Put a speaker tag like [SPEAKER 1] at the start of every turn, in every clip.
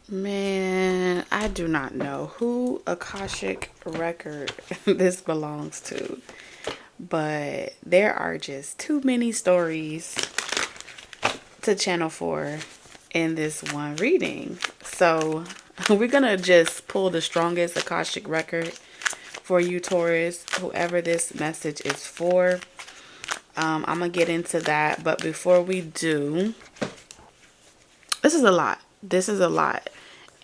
[SPEAKER 1] Man, I do not know who Akashic record this belongs to, but there are just too many stories to channel for in this one reading. So we're gonna just pull the strongest Akashic record for you, Taurus, whoever this message is for. I'm gonna get into that, but before we do, this is a lot. This is a lot,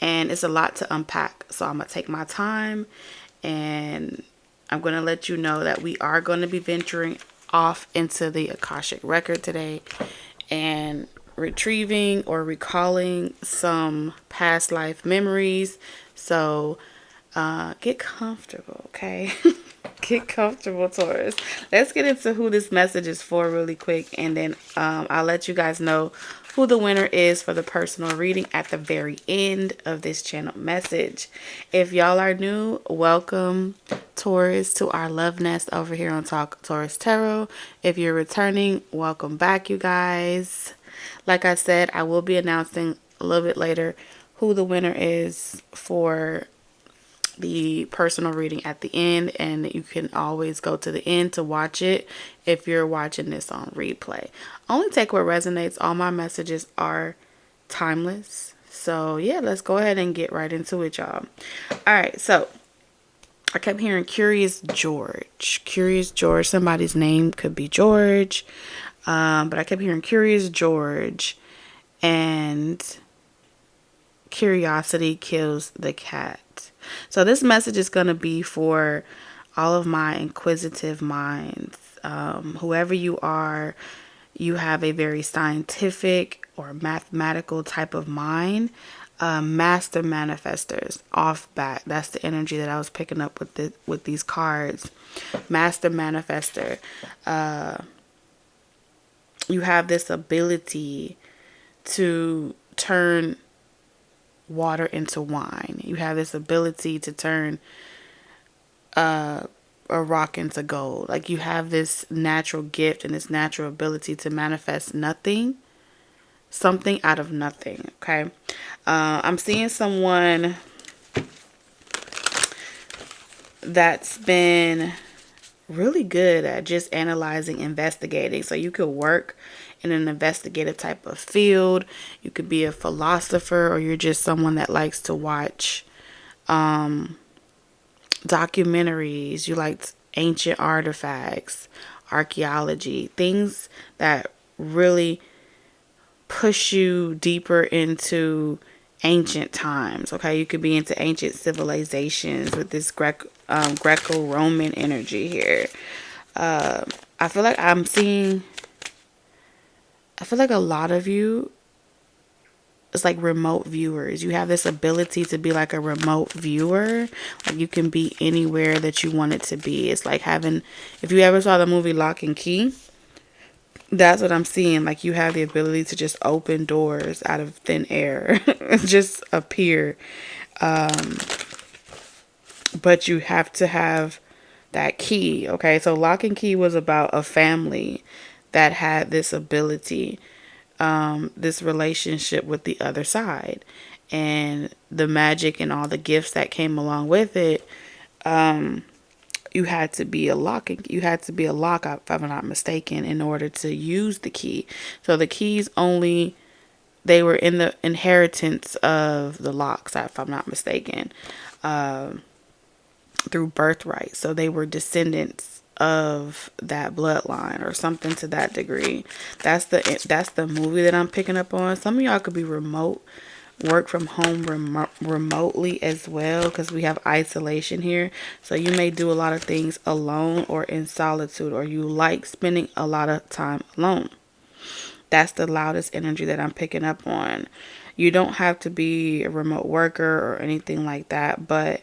[SPEAKER 1] and it's a lot to unpack. So I'm gonna take my time, and I'm gonna let you know that we are going to be venturing off into the Akashic record today and retrieving or recalling some past life memories. So get comfortable, okay? Get comfortable, Taurus. Let's get into who this message is for really quick, and then I'll let you guys know who the winner is for the personal reading at the very end of this channel message. If y'all are new, welcome, Taurus, to our love nest over here on Talk Taurus Tarot. If you're returning, welcome back, you guys. Like I said, I will be announcing a little bit later who the winner is for the personal reading at the end, and you can always go to the end to watch it if you're watching this on replay. Only take what resonates. All my messages are timeless. So yeah, let's go ahead and get right into it, y'all. All right, so I kept hearing Curious George. Curious George. Somebody's name could be George, but I kept hearing Curious George, and curiosity kills the cat. So this message is going to be for all of my inquisitive minds. Whoever you are, you have a very scientific or mathematical type of mind. Master manifestors off bat. That's the energy that I was picking up with these cards. Master manifester. You have this ability to turn water into wine. You have this ability to turn a rock into gold. Like, you have this natural gift and this natural ability to manifest something out of nothing. Okay. I'm seeing someone that's been really good at just analyzing, investigating. So you could work in an investigative type of field. You could be a philosopher, or you're just someone that likes to watch documentaries. You like ancient artifacts, archaeology, things that really push you deeper into ancient times. Okay, you could be into ancient civilizations with this Greco-Roman energy here. I feel like a lot of you, it's like remote viewers. You have this ability to be like a remote viewer. Like, you can be anywhere that you want it to be. It's like having, if you ever saw the movie Lock and Key, that's what I'm seeing. Like, you have the ability to just open doors out of thin air, just appear. But you have to have that key. Okay, so Lock and Key was about a family that had this ability, this relationship with the other side, and the magic and all the gifts that came along with it. You had to be a lock, if I'm not mistaken, in order to use the key. So the keys only, they were in the inheritance of the locks, if I'm not mistaken, through birthright. So they were descendants of that bloodline or something to that degree. That's the movie that I'm picking up on. Some of y'all could be work from home remotely as well, because we have isolation here. So you may do a lot of things alone or in solitude, or you like spending a lot of time alone. That's the loudest energy that I'm picking up on. You don't have to be a remote worker or anything like that, but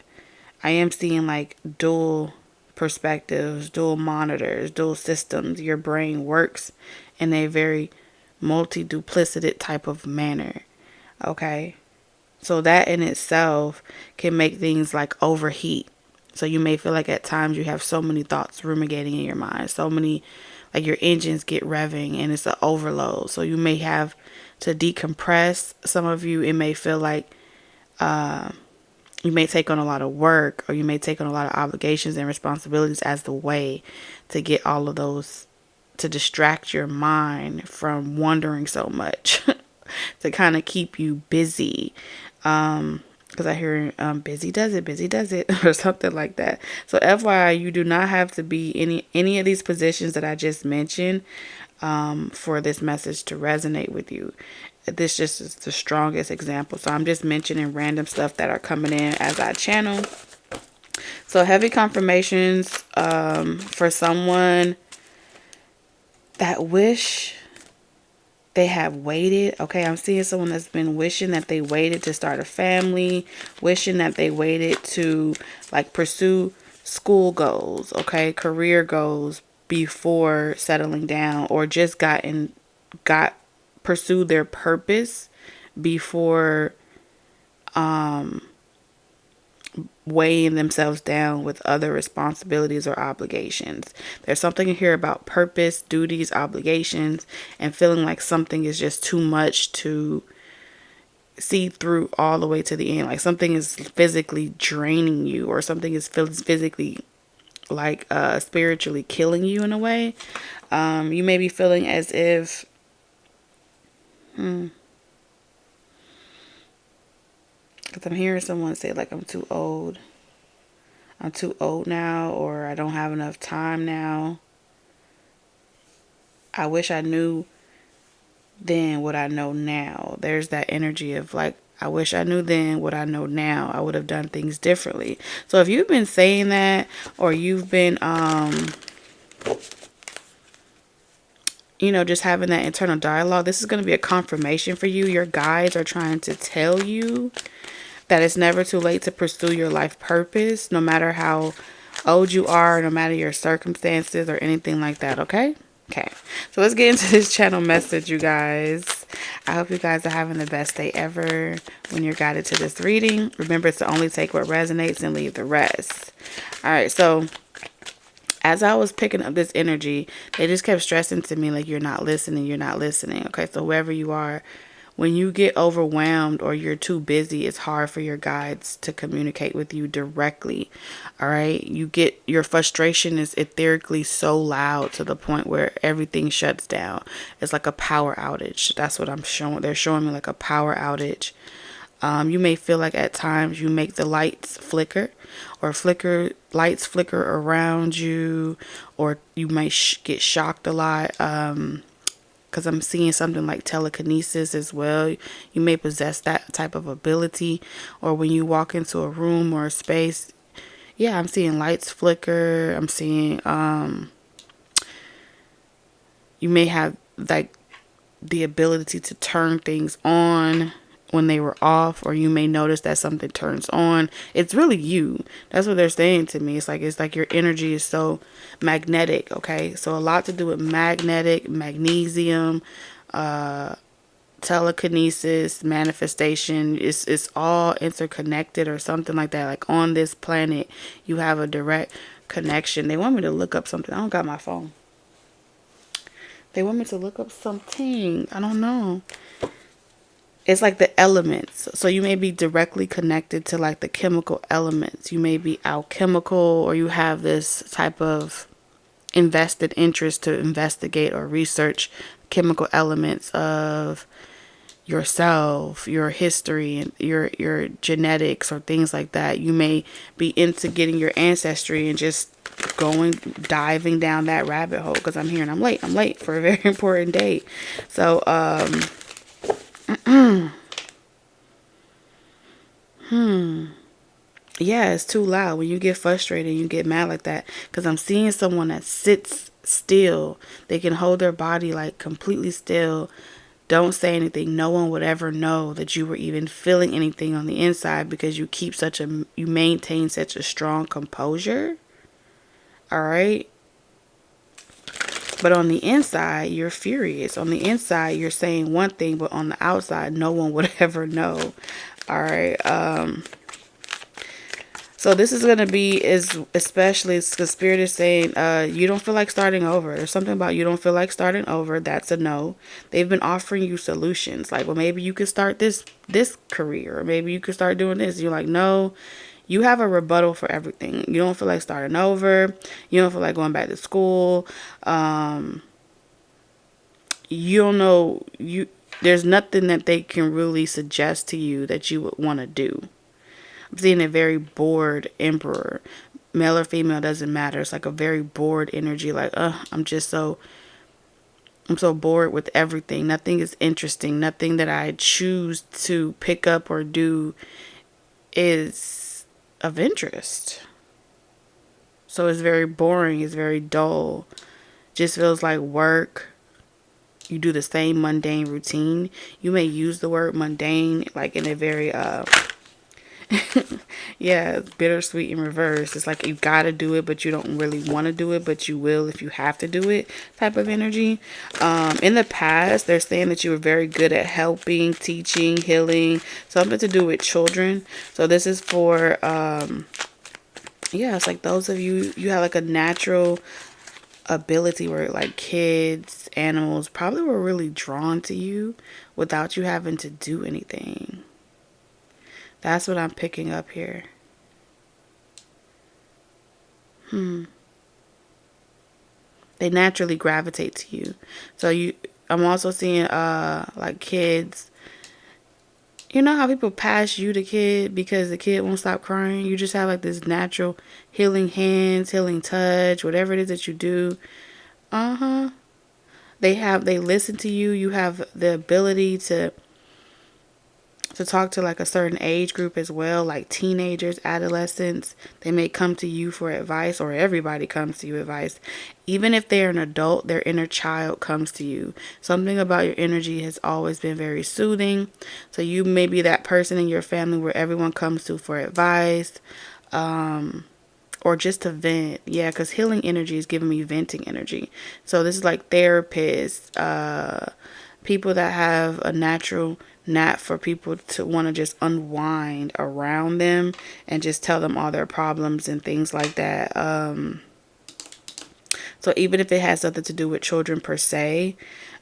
[SPEAKER 1] I am seeing like dual perspectives, dual monitors, dual systems. Your brain works in a very multi-duplicated type of manner. Okay. So that in itself can make things like overheat. So you may feel like at times you have so many thoughts ruminating in your mind, so many, like your engines get revving and it's an overload. So you may have to decompress. Some of you, it may feel like You may take on a lot of work, or you may take on a lot of obligations and responsibilities as the way to get all of those, to distract your mind from wondering so much, to kind of keep you busy. Because I hear busy does it, or something like that. So FYI, you do not have to be any of these positions that I just mentioned for this message to resonate with you. This just is the strongest example. So I'm just mentioning random stuff that are coming in as I channel. So heavy confirmations for someone that wish they have waited. Okay, I'm seeing someone that's been wishing that they waited to start a family, wishing that they waited to like pursue school goals, okay, career goals before settling down, or just pursued their purpose before weighing themselves down with other responsibilities or obligations. There's something here about purpose, duties, obligations, and feeling like something is just too much to see through all the way to the end. Like something is physically draining you, or something is physically like spiritually killing you in a way. You may be feeling as if because I'm hearing someone say like I'm too old now, or I don't have enough time now. I wish I knew then what I know now. There's that energy of like, I wish I knew then what I know now. I would have done things differently. So if you've been saying that, or you've been just having that internal dialogue, this is going to be a confirmation for you. Your guides are trying to tell you that it's never too late to pursue your life purpose, no matter how old you are, no matter your circumstances or anything like that, okay? Okay, so let's get into this channel message, you guys. I hope you guys are having the best day ever when you're guided to this reading. Remember to only take what resonates and leave the rest. All right, so as I was picking up this energy, they just kept stressing to me like, you're not listening, you're not listening. Okay, so whoever you are, when you get overwhelmed or you're too busy, it's hard for your guides to communicate with you directly. All right. Your frustration is etherically so loud to the point where everything shuts down. It's like a power outage. That's what I'm showing. They're showing me like a power outage. You may feel like at times you make the lights flicker, or lights flicker around you, or you might get shocked a lot. Because I'm seeing something like telekinesis as well. You may possess that type of ability. Or when you walk into a room or a space, yeah, I'm seeing lights flicker. I'm seeing you may have like the ability to turn things on when they were off, or you may notice that something turns on. It's really you. That's what they're saying to me. It's like your energy is so magnetic. Okay, so a lot to do with magnesium, telekinesis, manifestation. It's all interconnected or something like that. Like on this planet, you have a direct connection. They want me to look up something. I don't got my phone. They want me to look up something. I don't know. It's like the elements. So you may be directly connected to like the chemical elements. You may be alchemical, or you have this type of invested interest to investigate or research chemical elements of yourself, your history, and your genetics, or things like that. You may be into getting your ancestry and just diving down that rabbit hole, because I'm late for a very important date. So yeah, it's too loud. When you get frustrated, you get mad like that, because I'm seeing someone that sits still. They can hold their body like completely still, don't say anything. No one would ever know that you were even feeling anything on the inside, because you maintain such a strong composure. All right. But on the inside, you're furious. On the inside, you're saying one thing, but on the outside, no one would ever know. All right. So this is going to be, is especially because Spirit is saying you don't feel like starting over. There's something about you don't feel like starting over. That's a no. They've been offering you solutions. Like, well, maybe you could start this career, or maybe you could start doing this. You're like, no. You have a rebuttal for everything. You don't feel like starting over. You don't feel like going back to school. You don't know. There's nothing that they can really suggest to you that you would want to do. I'm seeing a very bored emperor. Male or female, doesn't matter. It's like a very bored energy. Like, I'm so bored with everything. Nothing is interesting. Nothing that I choose to pick up or do is of interest. So it's very boring. It's very dull. Just feels like work. You do the same mundane routine. You may use the word mundane like in a very yeah, it's bittersweet in reverse. It's like you gotta do it, but you don't really want to do it, but you will if you have to do it type of energy. In the past, they're saying that you were very good at helping, teaching, healing, something to do with children. So this is for, yeah, it's like those of you have like a natural ability where like kids, animals probably were really drawn to you without you having to do anything. That's what I'm picking up here. They naturally gravitate to you. So I'm also seeing like kids. You know how people pass you the kid because the kid won't stop crying? You just have like this natural healing hands, healing touch, whatever it is that you do. They listen to you. You have the ability to talk to like a certain age group as well, like teenagers, adolescents. They may come to you for advice, or everybody comes to you advice. Even if they're an adult, their inner child comes to you. Something about your energy has always been very soothing. So you may be that person in your family where everyone comes to for advice, or just to vent. Yeah, because healing energy is giving me venting energy. So this is like therapists, people that have a natural knack for people to want to just unwind around them and just tell them all their problems and things like that. So even if it has something to do with children per se,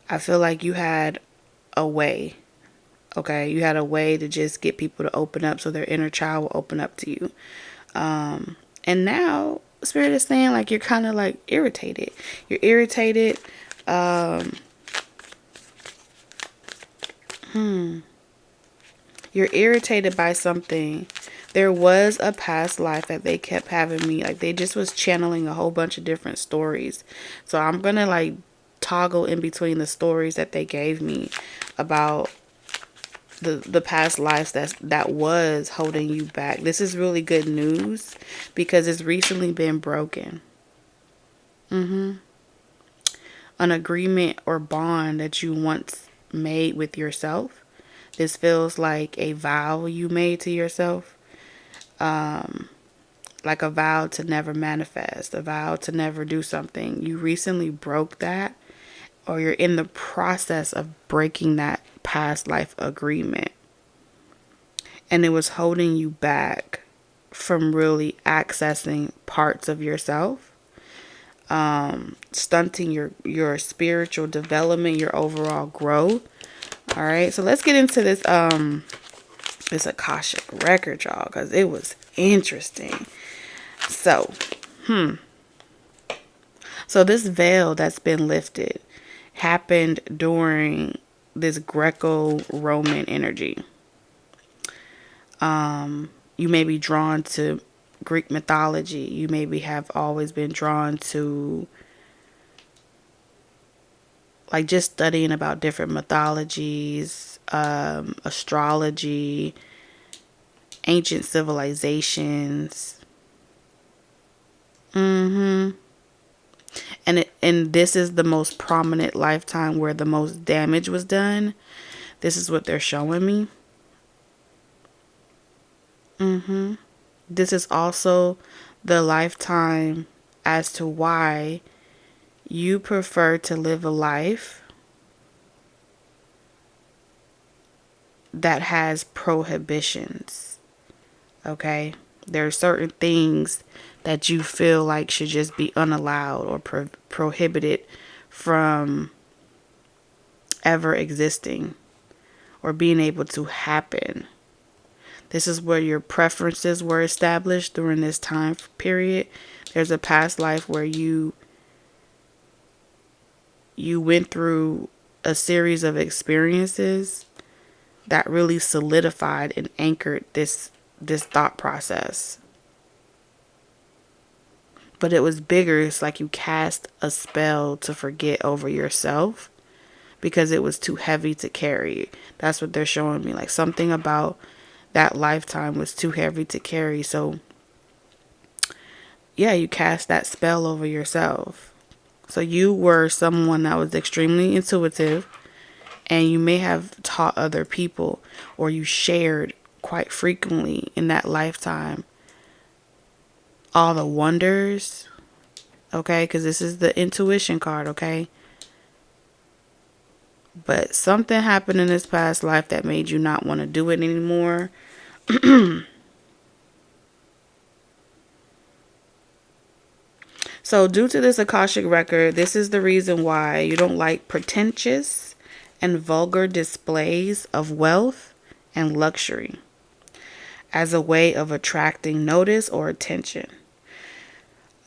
[SPEAKER 1] I feel like you had a way. Okay, you had a way to just get people to open up, so their inner child will open up to you. And now Spirit is saying like you're kind of like irritated. You're irritated. You're irritated by something. There was a past life that they kept having me, like they just was channeling a whole bunch of different stories. So I'm going to like toggle in between the stories that they gave me about the past lives that was holding you back. This is really good news because it's recently been broken. An agreement or bond that you once made with yourself. This feels like a vow you made to yourself. Like a vow to never manifest, a vow to never do something. You recently broke that, or you're in the process of breaking that past life agreement. And it was holding you back from really accessing parts of yourself, stunting your spiritual development, your overall growth. All right, so let's get into this this Akashic record, y'all, because it was interesting. So this veil that's been lifted happened during this Greco-Roman energy. You may be drawn to Greek mythology. You maybe have always been drawn to like just studying about different mythologies, astrology, ancient civilizations. And this is the most prominent lifetime where the most damage was done. This is what they're showing me. This is also the lifetime as to why you prefer to live a life that has prohibitions. Okay? There are certain things that you feel like should just be unallowed or prohibited from ever existing or being able to happen. This is where your preferences were established during this time period. There's a past life where you went through a series of experiences that really solidified and anchored this thought process. But it was bigger. It's like you cast a spell to forget over yourself because it was too heavy to carry. That's what they're showing me. Like something about that lifetime was too heavy to carry. So yeah, you cast that spell over yourself. So you were someone that was extremely intuitive, and you may have taught other people, or you shared quite frequently in that lifetime all the wonders, okay? Because this is the intuition card, okay? But something happened in this past life that made you not want to do it anymore. So due to this Akashic record, this is the reason why you don't like pretentious and vulgar displays of wealth and luxury as a way of attracting notice or attention.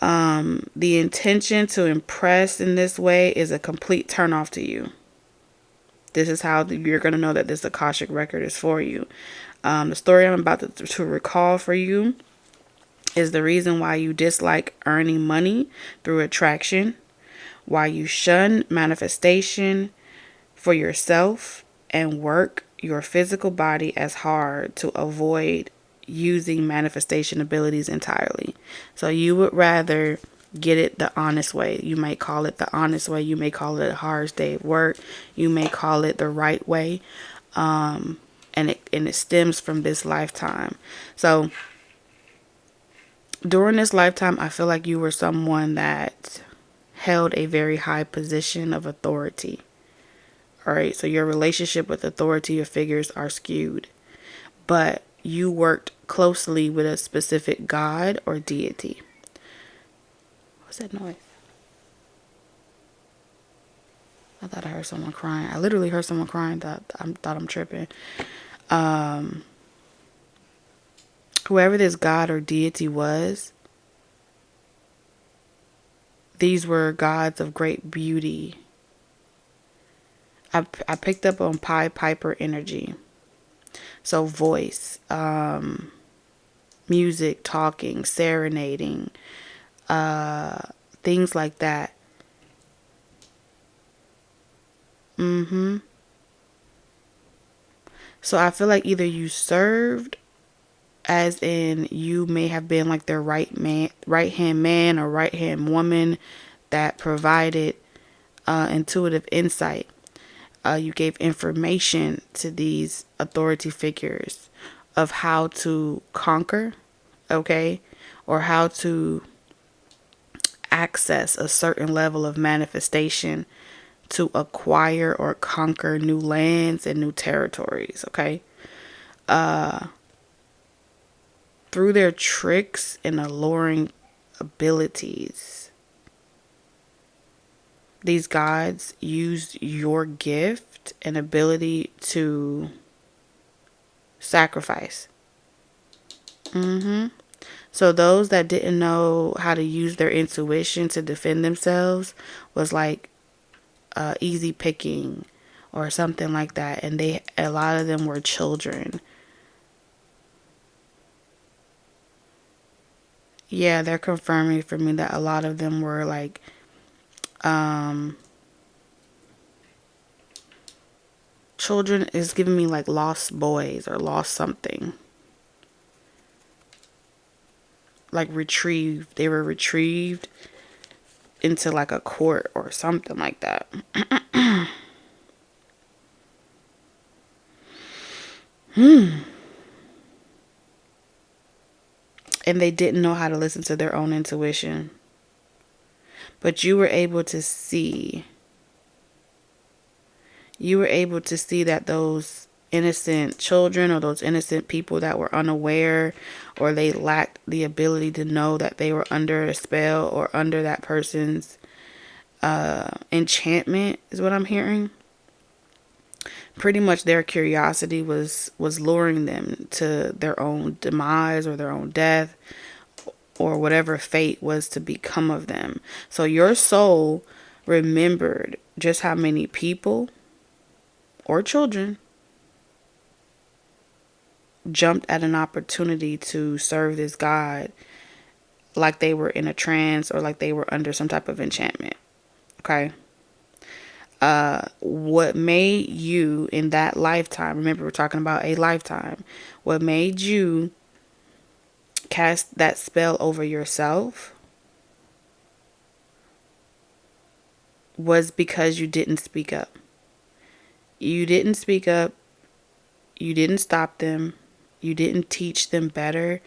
[SPEAKER 1] The intention to impress in this way is a complete turnoff to you. This is how you're going to know that this Akashic record is for you. The story I'm about to recall for you is the reason why you dislike earning money through attraction, why you shun manifestation for yourself and work your physical body as hard to avoid using manifestation abilities entirely. So you would rather get it the honest way. You may call it the honest way. You may call it a hard day of work. You may call it the right way. And it stems from this lifetime. So during this lifetime, I feel like you were someone that held a very high position of authority. All right, so your relationship with authority or figures are skewed. But you worked closely with a specific god or deity. What's that noise? I thought I heard someone crying. I literally heard someone crying. Thought I'm tripping. Whoever this god or deity was, these were gods of great beauty. I picked up on Pied Piper energy. So voice, music, talking, serenading, things like that. So I feel like either you served, as in you may have been like their right hand man or right hand woman that provided intuitive insight. You gave information to these authority figures of how to conquer, okay, or how to access a certain level of manifestation to acquire or conquer new lands and new territories, okay? Through their tricks and alluring abilities, these gods used your gift and ability to sacrifice. So those that didn't know how to use their intuition to defend themselves was like easy picking or something like that. And a lot of them were children. Yeah, they're confirming for me that a lot of them were like children. Is giving me like lost boys or lost something. Like retrieved. They were retrieved into like a court or something like that. And they didn't know how to listen to their own intuition. But you were able to see. You were able to see that those innocent children or those innocent people that were unaware, or they lacked the ability to know that they were under a spell or under that person's enchantment, is what I'm hearing. Pretty much their curiosity was luring them to their own demise or their own death, or whatever fate was to become of them. So your soul remembered just how many people or children jumped at an opportunity to serve this God, like they were in a trance or like they were under some type of enchantment. Okay. What made you in that lifetime, remember we're talking about a lifetime, what made you cast that spell over yourself was because you didn't speak up. You didn't speak up. You didn't stop them. You didn't teach them better.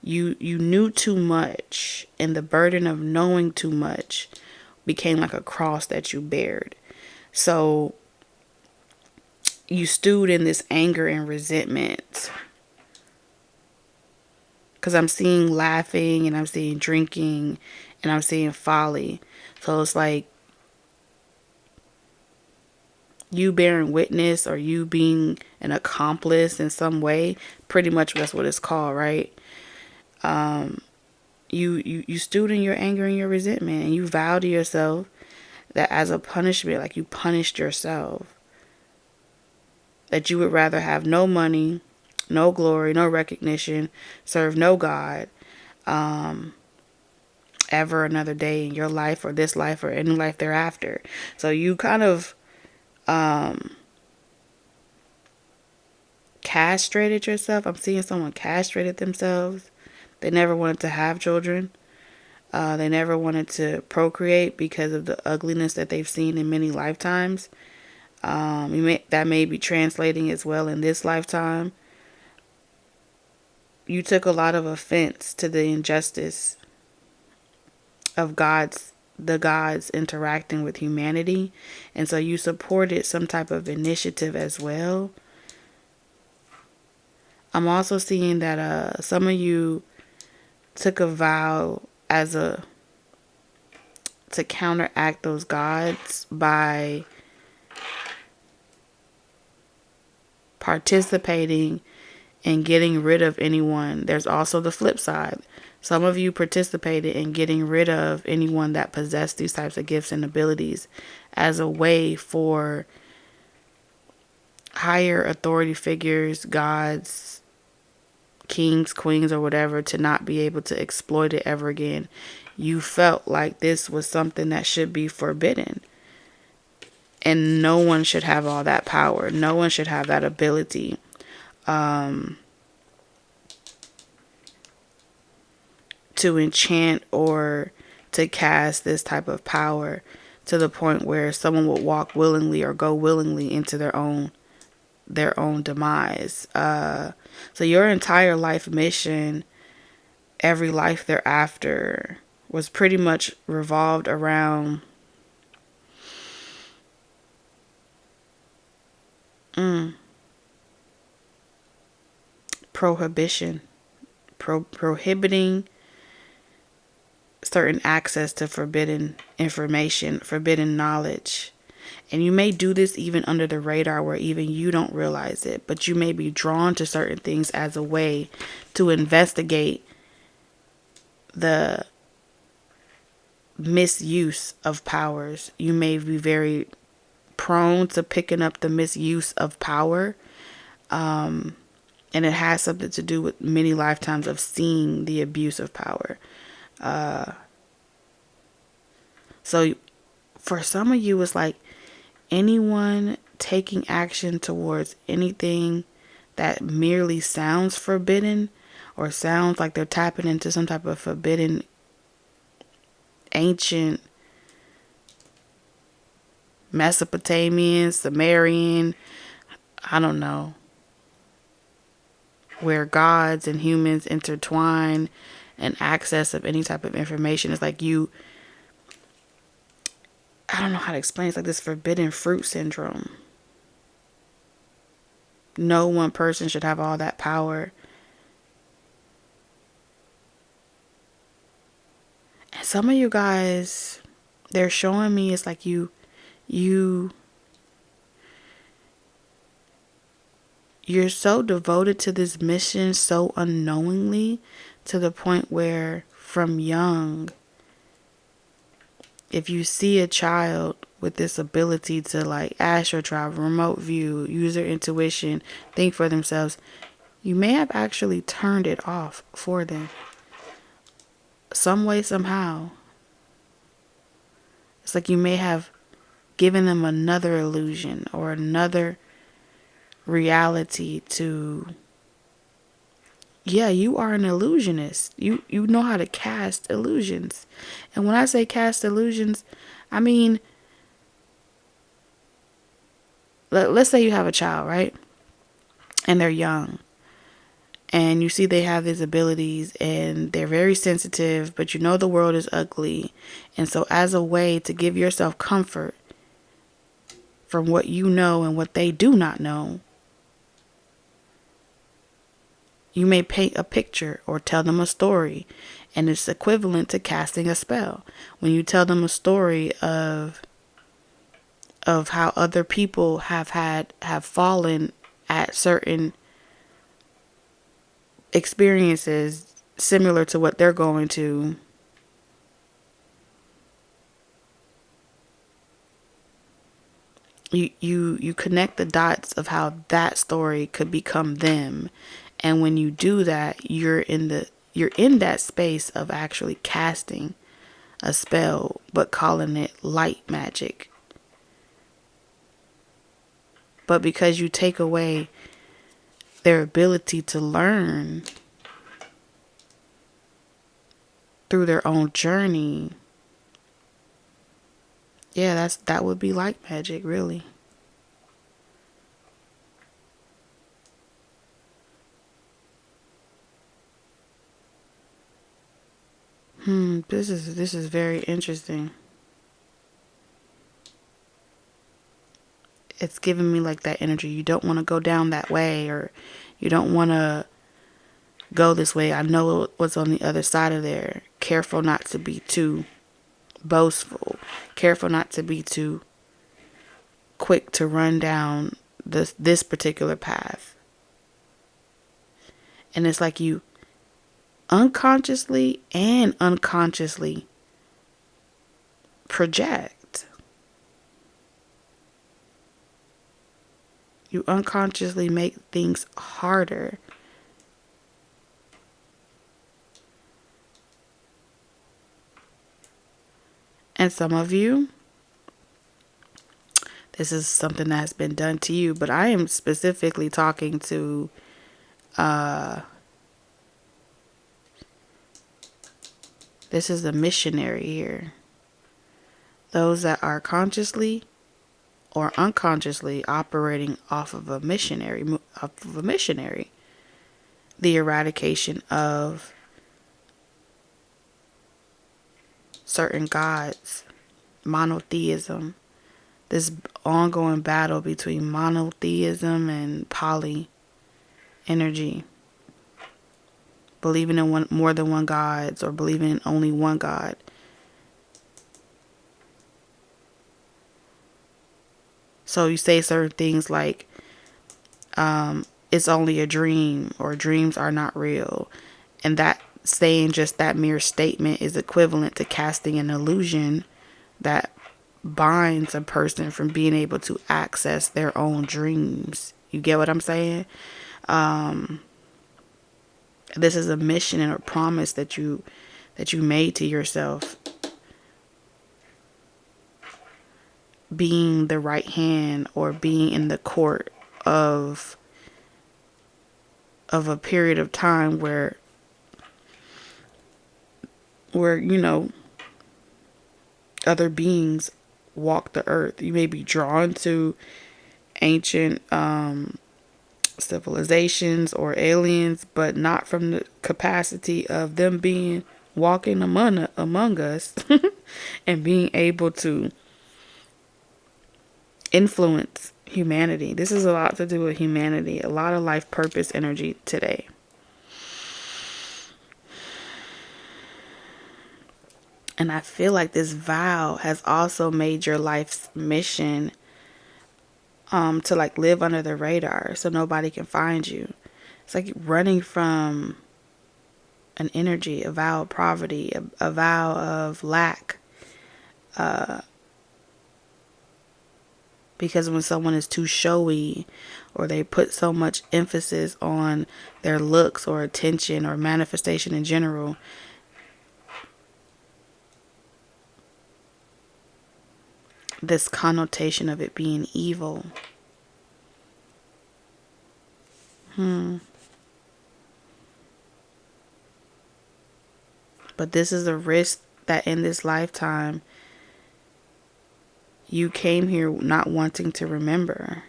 [SPEAKER 1] You knew too much, and the burden of knowing too much became like a cross that you bared. So you stewed in this anger and resentment. Because I'm seeing laughing, and I'm seeing drinking, and I'm seeing folly. So it's like you bearing witness, or you being an accomplice in some way. Pretty much that's what it's called, right? You stewed in your anger and your resentment, and you vowed to yourself that as a punishment, like you punished yourself, that you would rather have no money, no glory, no recognition, serve no God, ever another day in your life, or this life, or any life thereafter. So you kind of castrated yourself. I'm seeing someone castrated themselves. They never wanted to have children. They never wanted to procreate because of the ugliness that they've seen in many lifetimes. That may be translating as well in this lifetime. You took a lot of offense to the injustice of the gods interacting with humanity, and so you supported some type of initiative as well. I'm also seeing that some of you took a vow to counteract those gods by participating in getting rid of anyone. There's also the flip side. Some of you participated in getting rid of anyone that possessed these types of gifts and abilities as a way for higher authority figures, gods, kings, queens, or whatever, to not be able to exploit it ever again. You felt like this was something that should be forbidden. And no one should have all that power. No one should have that ability. To enchant or to cast this type of power to the point where someone would walk willingly or go willingly into their own demise. So your entire life mission, every life thereafter, was pretty much revolved around prohibition, prohibiting certain access to forbidden information, forbidden knowledge. And you may do this even under the radar where even you don't realize it, but you may be drawn to certain things as a way to investigate the misuse of powers. You may be very prone to picking up the misuse of power. And it has something to do with many lifetimes of seeing the abuse of power. So for some of you, it's like anyone taking action towards anything that merely sounds forbidden, or sounds like they're tapping into some type of forbidden, ancient, Mesopotamian, Sumerian, I don't know, where gods and humans intertwine, and access of any type of information. It's like I don't know how to explain. It's like this forbidden fruit syndrome. no one person should have all that power. And some of you guys, they're showing me it's like you're so devoted to this mission so unknowingly, to the point where from young, if you see a child with this ability to like astral travel, remote view, use their intuition, think for themselves, you may have actually turned it off for them. Some way, somehow. It's like you may have given them another illusion or another reality to, yeah, you are an illusionist. You know how to cast illusions. And when I say cast illusions, I mean, let's say you have a child, right? And they're young. And you see they have these abilities and they're very sensitive, but you know the world is ugly. And so as a way to give yourself comfort from what you know and what they do not know, you may paint a picture or tell them a story, and it's equivalent to casting a spell. When you tell them a story of how other people have fallen at certain experiences similar to what they're going to, you connect the dots of how that story could become them. And when you do that, you're in that space of actually casting a spell, but calling it light magic. But because you take away their ability to learn through their own journey, yeah, that would be light magic, really. This is very interesting. It's giving me like that energy. You don't want to go down that way, or you don't want to go this way. I know what's on the other side of there. Careful not to be too boastful. Careful not to be too quick to run down this particular path. And it's like you unconsciously and unconsciously project. You unconsciously make things harder. And some of you, this is something that has been done to you, but I am specifically talking to this is a missionary here. Those that are consciously or unconsciously operating off of a missionary. The eradication of certain gods, monotheism, this ongoing battle between monotheism and poly energy. Believing in more than one gods, or believing in only one God. So you say certain things like, it's only a dream, or dreams are not real. And that saying just that mere statement is equivalent to casting an illusion that binds a person from being able to access their own dreams. You get what I'm saying? This is a mission and a promise that you made to yourself. Being the right hand, or being in the court of a period of time where other beings walk the earth. You may be drawn to ancient civilizations or aliens, but not from the capacity of them being walking among us and being able to influence humanity. This is a lot to do with humanity. A lot of life purpose energy today. And I feel like this vow has also made your life's mission to like live under the radar so nobody can find you. It's like running from an energy, a vow of poverty, a vow of lack. Because when someone is too showy, or they put so much emphasis on their looks or attention or manifestation in general, this connotation of it being evil. But this is a risk that in this lifetime you came here not wanting to remember.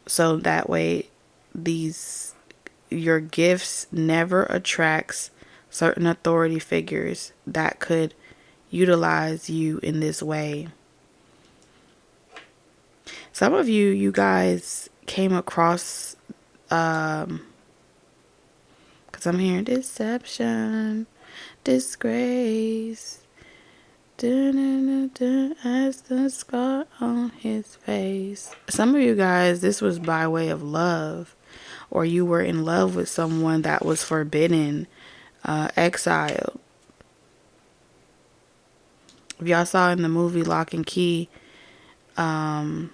[SPEAKER 1] So that way your gifts never attracts certain authority figures that could utilize you in this way. Some of you guys came across, because I'm hearing deception, disgrace, as the scar on his face. Some of you guys, this was by way of love, or you were in love with someone that was forbidden, exiled. If y'all saw in the movie Lock and Key, the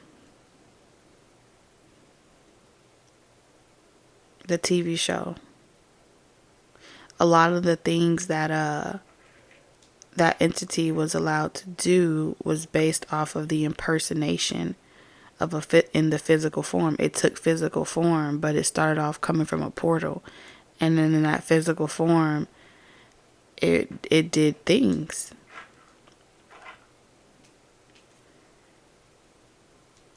[SPEAKER 1] TV show, a lot of the things that that entity was allowed to do was based off of the impersonation of in the physical form. It took physical form, but it started off coming from a portal, and then in that physical form, it did things.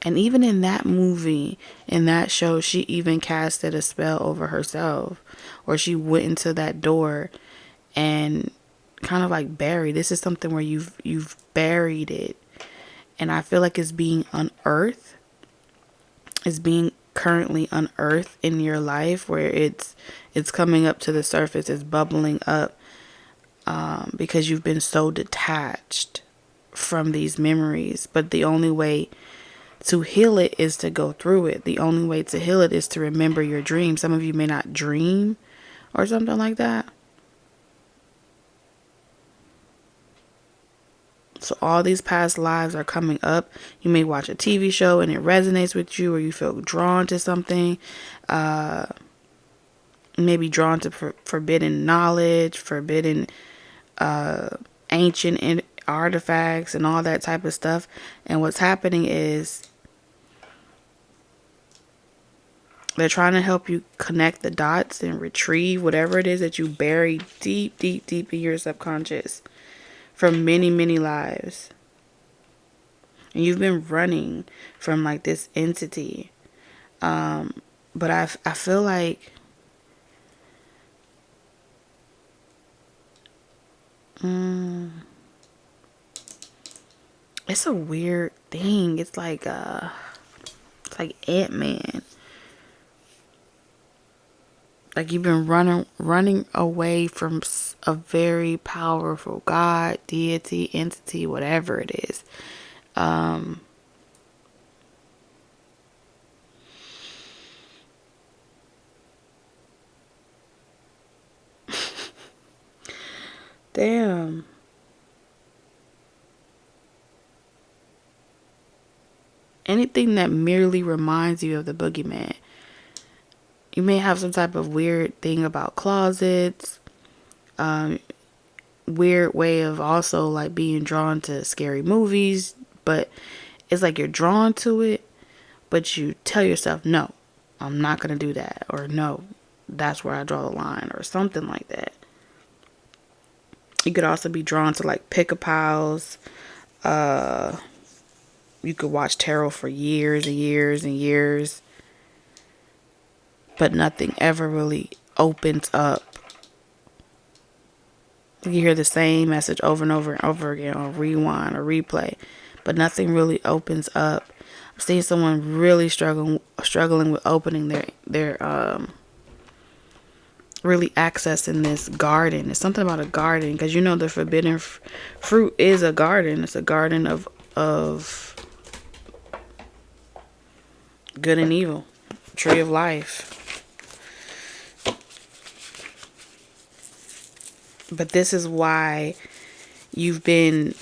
[SPEAKER 1] And even in that movie, in that show, she even casted a spell over herself, or she went into that door and kind of like buried. This is something where you've buried it, and I feel like it's being unearthed. It's being currently unearthed in your life, where it's coming up to the surface. It's bubbling up, because you've been so detached from these memories. But the only way to heal it is to go through it. The only way to heal it is to remember your dream. Some of you may not dream or something like that. So all these past lives are coming up. You may watch a TV show and it resonates with you, or you feel drawn to something. Maybe drawn to forbidden knowledge, forbidden ancient artifacts and all that type of stuff. And what's happening is they're trying to help you connect the dots and retrieve whatever it is that you buried deep, deep, deep in your subconscious from many, many lives. And you've been running from like this entity. But I feel like it's a weird thing. It's like Ant-Man. Like you've been running away from a very powerful God, deity, entity, whatever it is. Damn. Anything that merely reminds you of the boogeyman. You may have some type of weird thing about closets. Weird way of also like being drawn to scary movies. But it's like you're drawn to it, but you tell yourself, no, I'm not going to do that. Or no, that's where I draw the line. Or something like that. You could also be drawn to like pick-a-pals. You could watch tarot for years and years and years, but nothing ever really opens up. You hear the same message over and over and over again on rewind or replay, but nothing really opens up. I'm seeing someone really struggling with opening their really accessing this garden. It's something about a garden, because you know the forbidden fruit is a garden. It's a garden of good and evil, tree of life. But this is why you've been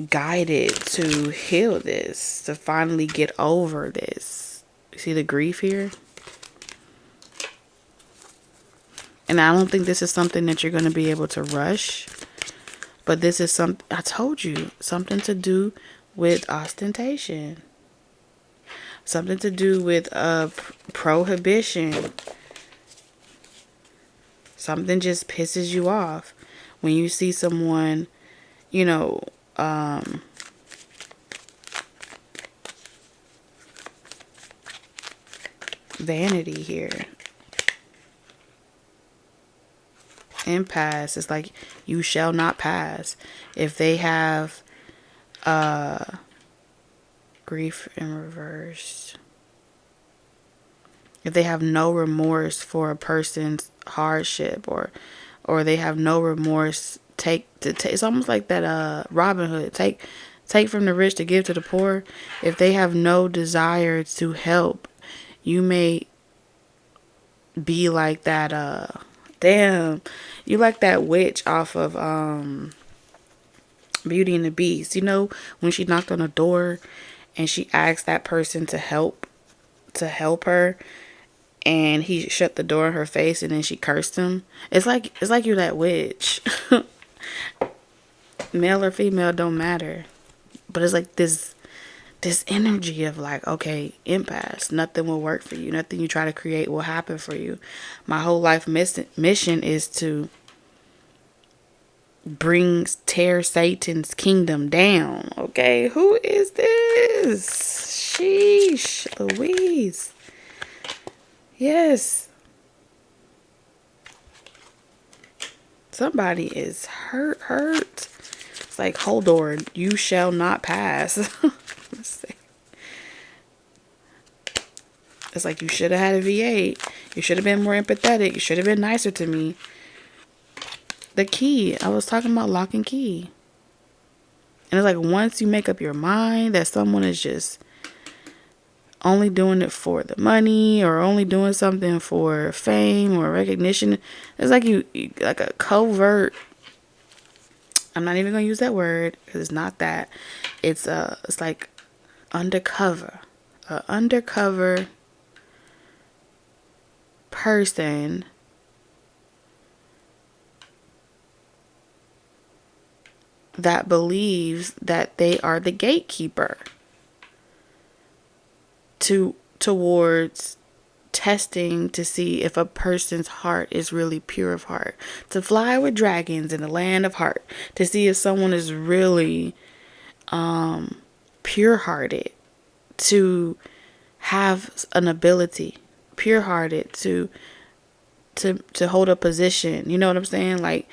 [SPEAKER 1] guided to heal this, to finally get over this. You see the grief here? And I don't think this is something that you're going to be able to rush. But this is something, I told you, something to do with ostentation. Something to do with prohibition. Something just pisses you off when you see someone, you know, vanity here. Impasse. It's like you shall not pass. If they have grief in reverse. If they have no remorse for a person's hardship, or they have no remorse, it's almost like that Robin Hood, take from the rich to give to the poor. If they have no desire to help, you may be like that damn, you like that witch off of Beauty and the Beast. You know, when she knocked on a door and she asked that person to help her, and he shut the door in her face, and then she cursed him. It's like you're that witch. Male or female don't matter. But it's like this energy of like, okay, impasse. Nothing will work for you. Nothing you try to create will happen for you. My whole life mission is to tear Satan's kingdom down. Okay, who is this? Sheesh, Louise. Yes. Somebody is hurt. It's like, hold on, you shall not pass. Let's see. It's like, you should have had a V8. You should have been more empathetic. You should have been nicer to me. The key. I was talking about lock and key. And it's like, once you make up your mind that someone is just only doing it for the money, or only doing something for fame or recognition, it's like you like a covert. I'm not even gonna use that word, because it's not that. It's like undercover. An undercover person that believes that they are the gatekeeper towards testing to see if a person's heart is really pure of heart, to fly with dragons in the land of heart, to see if someone is really pure-hearted, to have an ability, pure-hearted, to hold a position. You know what I'm saying? Like,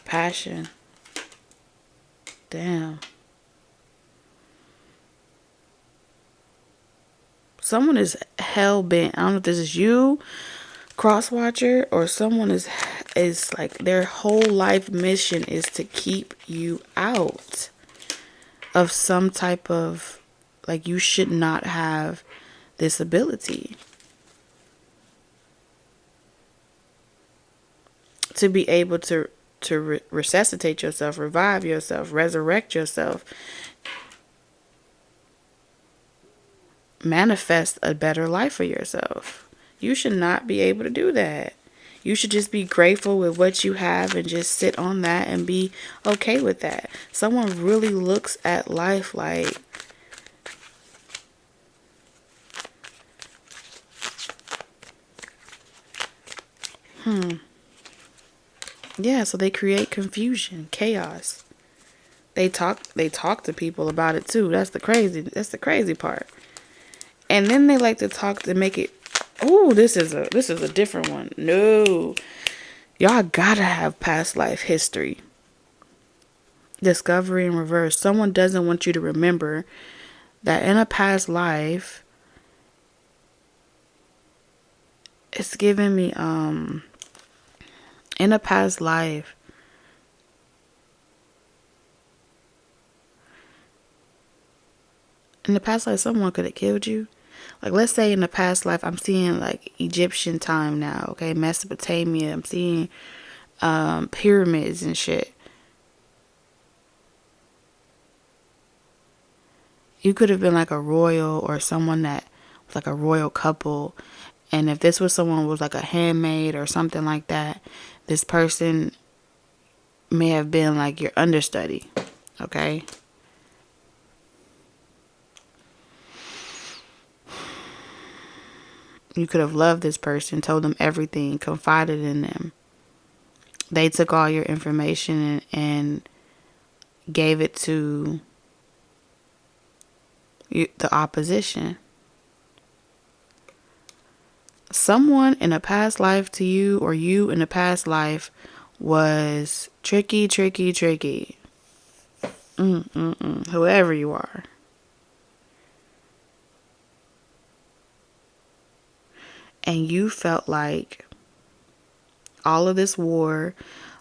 [SPEAKER 1] passion. Damn. Someone is hell-bent. I don't know if this is you, cross-watcher, or someone is like, their whole life mission is to keep you out of some type of, like, you should not have this ability. To be able to resuscitate yourself, revive yourself, resurrect yourself, manifest a better life for yourself. You should not be able to do that. You should just be grateful with what you have and just sit on that and be okay with that. Someone really looks at life like, yeah, so they create confusion, chaos. They talk to people about it too. That's the crazy part. And then they like to talk to make it Oh, this is a different one. No. Y'all gotta have past life history. Discovery in reverse. Someone doesn't want you to remember that in a past life, it's giving me in a past life, someone could have killed you. Like, let's say in the past life, I'm seeing like Egyptian time now, okay? Mesopotamia. I'm seeing pyramids and shit. You could have been like a royal or someone that was like a royal couple. And if this was someone who was like a handmaid or something like that, this person may have been like your understudy, okay? You could have loved this person, told them everything, confided in them. They took all your information and gave it to the opposition. Someone in a past life to you, or you in a past life, was tricky. Whoever you are. And you felt like all of this war,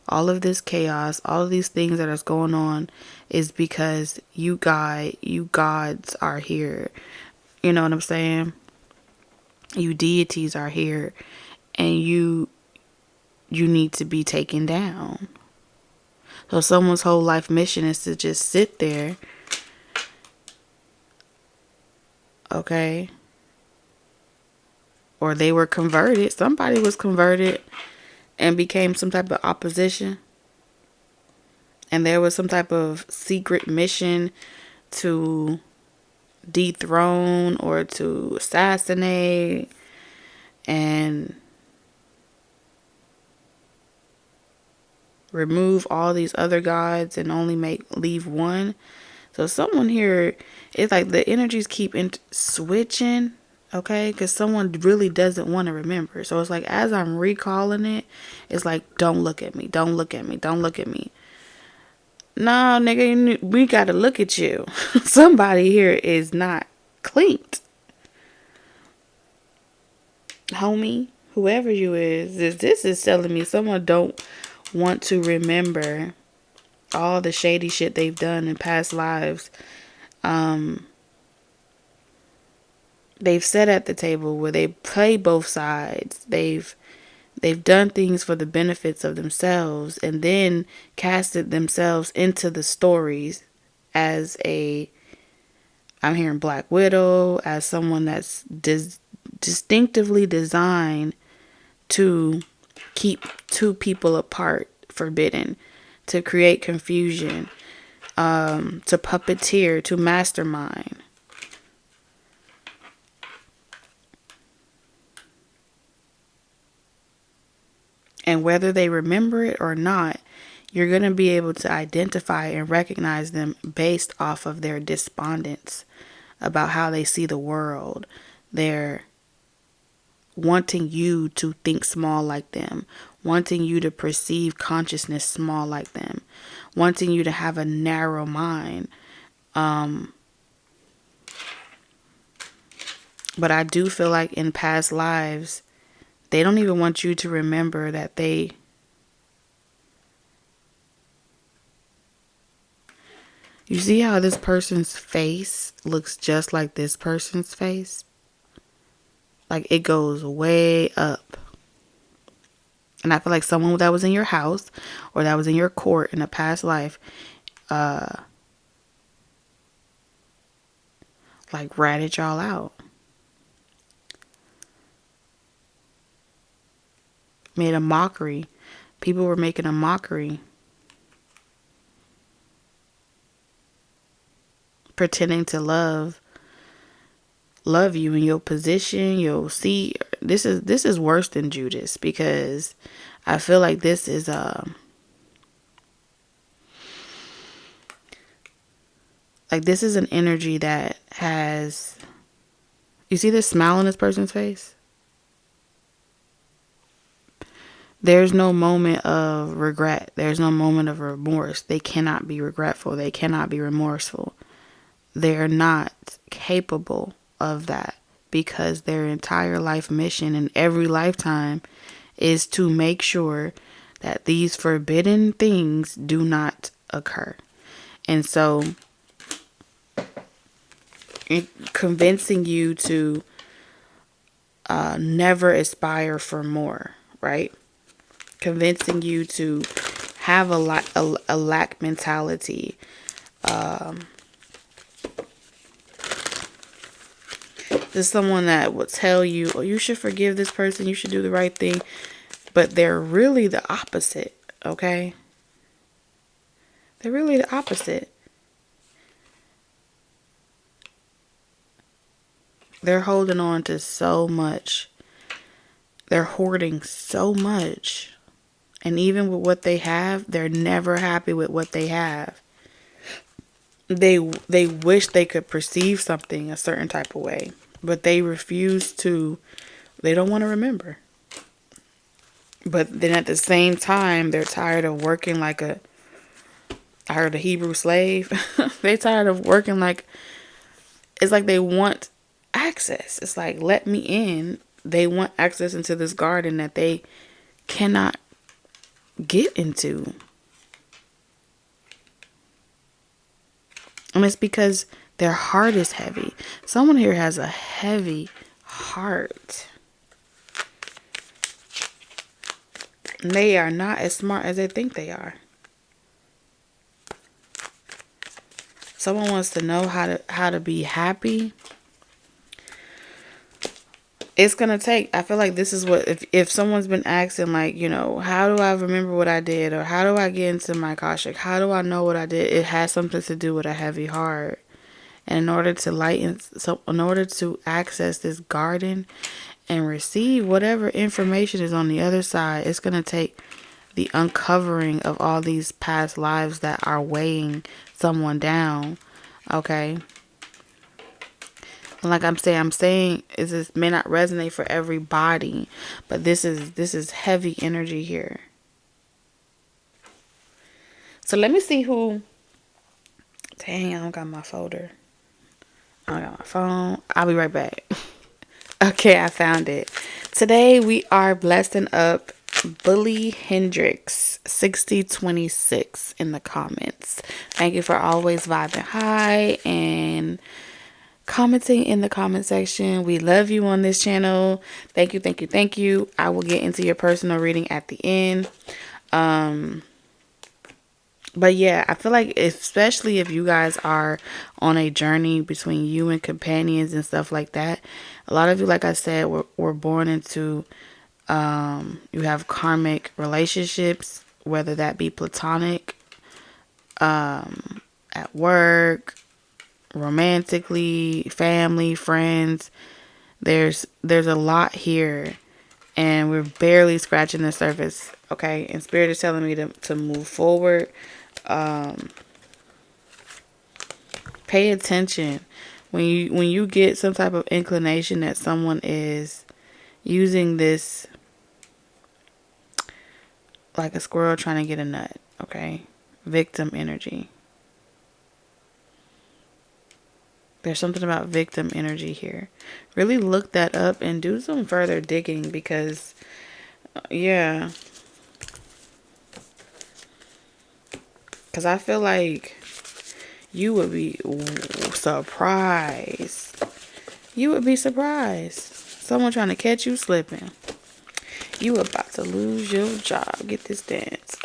[SPEAKER 1] all of this chaos, all of these things that is going on is because you gods are here. You know what I'm saying? You deities are here, and you need to be taken down. So someone's whole life mission is to just sit there, okay? Or they were converted. Somebody was converted and became some type of opposition. And there was some type of secret mission to dethrone or to assassinate and remove all these other gods and only leave one. So someone here, it's like the energies keep switching, okay? Because someone really doesn't want to remember. So it's like as I'm recalling it, it's like, don't look at me, don't look at me, don't look at me. No, nigga, we gotta look at you. Somebody here is not clean. Homie, whoever you is, this is telling me someone don't want to remember all the shady shit they've done in past lives. They've sat at the table where they play both sides. They've done things for the benefits of themselves and then casted themselves into the stories as I'm hearing Black Widow, as someone that's distinctively designed to keep two people apart, forbidden, to create confusion, to puppeteer, to mastermind. And whether they remember it or not, you're going to be able to identify and recognize them based off of their despondence about how they see the world. They're wanting you to think small like them, wanting you to perceive consciousness small like them, wanting you to have a narrow mind. But I do feel like in past lives, they don't even want you to remember that they... You see how this person's face looks just like this person's face? Like it goes way up. And I feel like someone that was in your house or that was in your court in a past life, like ratted y'all out. Made a mockery. People were making a mockery. Pretending to love you in your position. You'll see, this is worse than Judas, because I feel like this is this is an energy that has... You see this smile on this person's face? There's no moment of regret. There's no moment of remorse. They cannot be regretful. They cannot be remorseful. They're not capable of that because their entire life mission in every lifetime is to make sure that these forbidden things do not occur. And so, convincing you to never aspire for more, right? Convincing you to have a lack mentality. There's someone that will tell you, oh, you should forgive this person, you should do the right thing. But they're really the opposite, okay? They're really the opposite. They're holding on to so much. They're hoarding so much. And even with what they have, they're never happy with what they have. They wish they could perceive something a certain type of way, but they refuse to. They don't want to remember. But then at the same time, they're tired of working like I heard a Hebrew slave. They're tired of working like, it's like they want access. It's like, let me in. They want access into this garden that they cannot get into. And it's because their heart is heavy. Someone here has a heavy heart. And they are not as smart as they think they are. Someone wants to know how to be happy. It's going to take, I feel like this is what, if someone's been asking, like, you know, how do I remember what I did? Or how do I get into my Akashic? How do I know what I did? It has something to do with a heavy heart. And in order to access this garden and receive whatever information is on the other side, it's going to take the uncovering of all these past lives that are weighing someone down. Okay. Like I'm saying is this may not resonate for everybody, but this is heavy energy here. So let me see who. Dang, I don't got my folder. I don't got my phone. I'll be right back. Okay, I found it. Today we are blessing up Bully Hendrix 6026 in the comments. Thank you for always vibing high and commenting in the comment section. We love you on this channel. Thank you, thank you, thank you. I will get into your personal reading at the end. But yeah, I feel like especially if you guys are on a journey between you and companions and stuff like that, a lot of you, like I said, were born into, you have karmic relationships, whether that be platonic, at work, romantically, family, friends. There's a lot here, and we're barely scratching the surface. Okay, and Spirit is telling me to move forward. Pay attention when you get some type of inclination that someone is using this like a squirrel trying to get a nut. Okay, victim energy. There's something about victim energy here. Really look that up and do some further digging because, yeah. Because I feel like you would be surprised. You would be surprised. Someone trying to catch you slipping. You about to lose your job. Get this dance.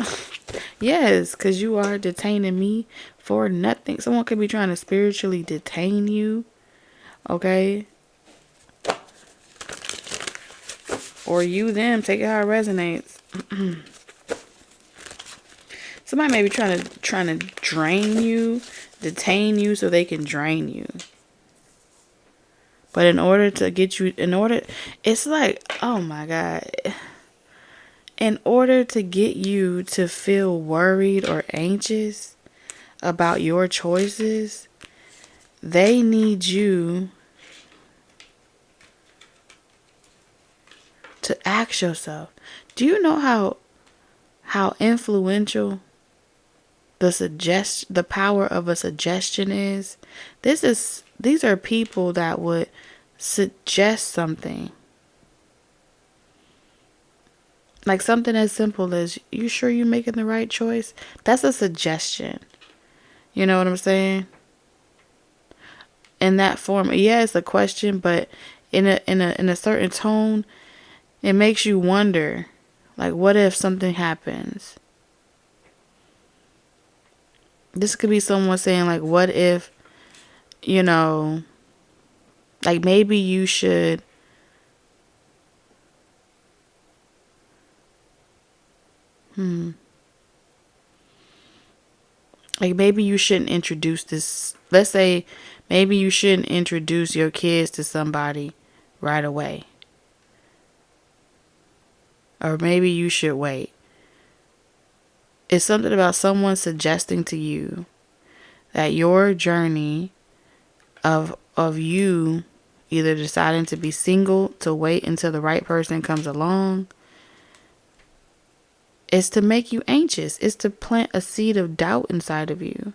[SPEAKER 1] Yes, because you are detaining me for nothing. Someone could be trying to spiritually detain you. Okay? Or you, them. Take it how it resonates. Somebody may be trying to drain you, detain you so they can drain you. But in order to get you, it's like, oh my God. In order to get you to feel worried or anxious about your choices, they need you to ask yourself, Do you know how influential the power of a suggestion is? These are people that would suggest something. Like something as simple as, you sure you're making the right choice? That's a suggestion. You know what I'm saying? In that form, yeah, it's a question, but in a certain tone, it makes you wonder, like, what if something happens? This could be someone saying, like, what if, you know, like, maybe you should like, maybe you shouldn't introduce this. Let's say maybe you shouldn't introduce your kids to somebody right away. Or maybe you should wait. It's something about someone suggesting to you that your journey of you either deciding to be single, to wait until the right person comes along, is to make you anxious. It's to plant a seed of doubt inside of you.